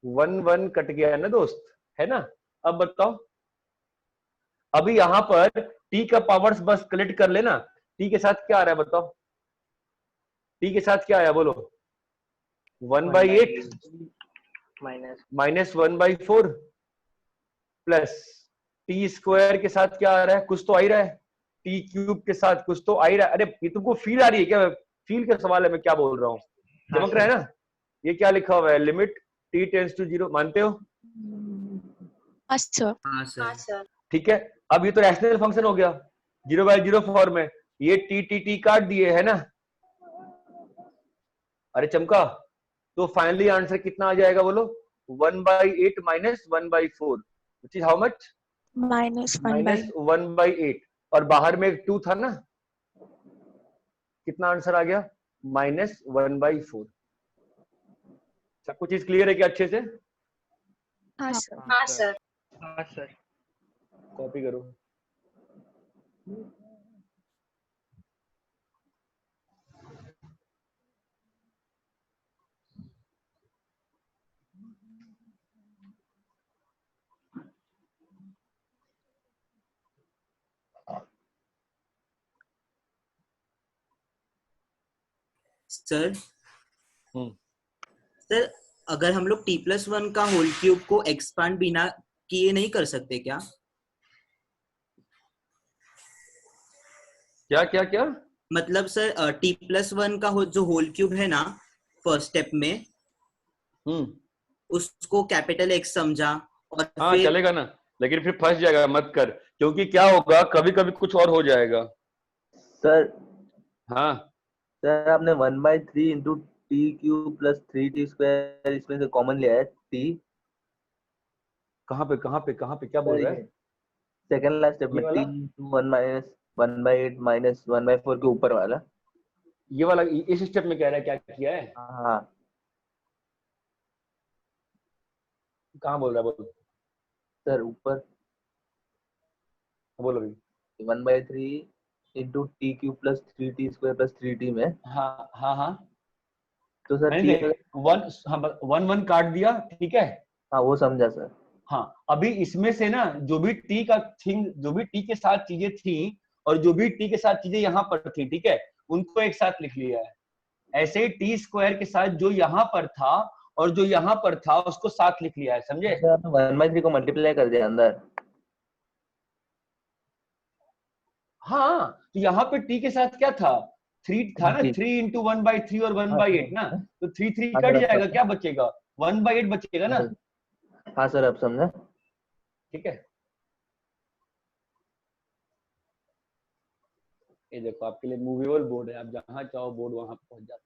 1 1 कट गया है ना दोस्त, है ना? अब बताओ, अभी यहां पर t का पावर्स बस कलेक्ट कर लेना। t के साथ क्या आ रहा है बताओ, t के साथ क्या आया बोलो? 1/8 माइनस 1/4 प्लस टी स्क्वायर के साथ क्या आ रहा है? कुछ तो आ ही रहा है, टी क्यूब के साथ कुछ तो आ ही रहा है। अरे ये तुमको फील आ रही है क्या? फील का सवाल है, मैं क्या बोल रहा हूँ, चमक रहा है ना? ये क्या लिखा हुआ है? लिमिट t टेंड्स टू 0, मानते हो? हाँ सर। हाँ सर। ठीक है, अब ये तो रैशनल फंक्शन हो गया 0/0 फॉर्म में, ये टी काट दिए है ना? अरे चमका, तो फाइनली आंसर कितना आ जाएगा बोलो? 1/8 minus 1/4 which is how much? -1/8। 1/8, और बाहर में एक 2 था ना, कितना आंसर आ गया? -1/4। सब कुछ चीज क्लियर है क्या अच्छे से? हाँ सर। हाँ सर। हाँ सर। कॉपी करो। सर सर, अगर हम लोग t+1 का होल क्यूब को एक्सपांड बिना किए नहीं कर सकते क्या? क्या क्या क्या? मतलब सर t+1 का जो होल क्यूब है ना फर्स्ट स्टेप में, उसको कैपिटल X समझा और हाँ फिर चलेगा ना, लेकिन फिर फंस जाएगा, मत कर, क्योंकि क्या होगा कभी कभी कुछ और हो जाएगा। सर हाँ सर, आपने 1/3 into T cube plus 3t square इसमें से कॉमन लिया है t। कहाँ पे क्या बोल रहा है? सेकंड लास्ट स्टेप ये में वाला? t इंटू 1 माइनस 1/8 माइनस 1/4 के ऊपर वाला। ये वाला इस स्टेप में कह रहा है क्या किया है? हाँ कहाँ बोल रहा है बोलो? सर ऊपर बोलो भाई। 1/3 into T cube plus 3t square plus 3t में। हाँ हाँ हाँ, तो सर मैंने t देख 1 काट दिया, ठीक है। हाँ वो समझा सर। हाँ, अभी इसमें से ना जो भी जो भी टी के साथ चीजें थी और जो भी टी के साथ चीजें यहाँ पर थी, ठीक है, उनको एक साथ लिख लिया है। ऐसे ही टी स्क्वायर के साथ जो यहाँ पर था और जो यहाँ पर था उसको साथ लिख लिया है, समझे? 1/3 को मल्टीप्लाई कर दिया अंदर। हाँ, तो यहाँ पे टी के साथ क्या था? 3 था ना, 3 इंटू 1/3 और 1/8 ना, तो 3 कट जाएगा, क्या बचेगा? 1/8 बचेगा ना। हाँ सर अब समझा। ठीक है, ये देखो आपके लिए मूवेबल बोर्ड है, आप जहां चाहो बोर्ड वहां पहुंच जाते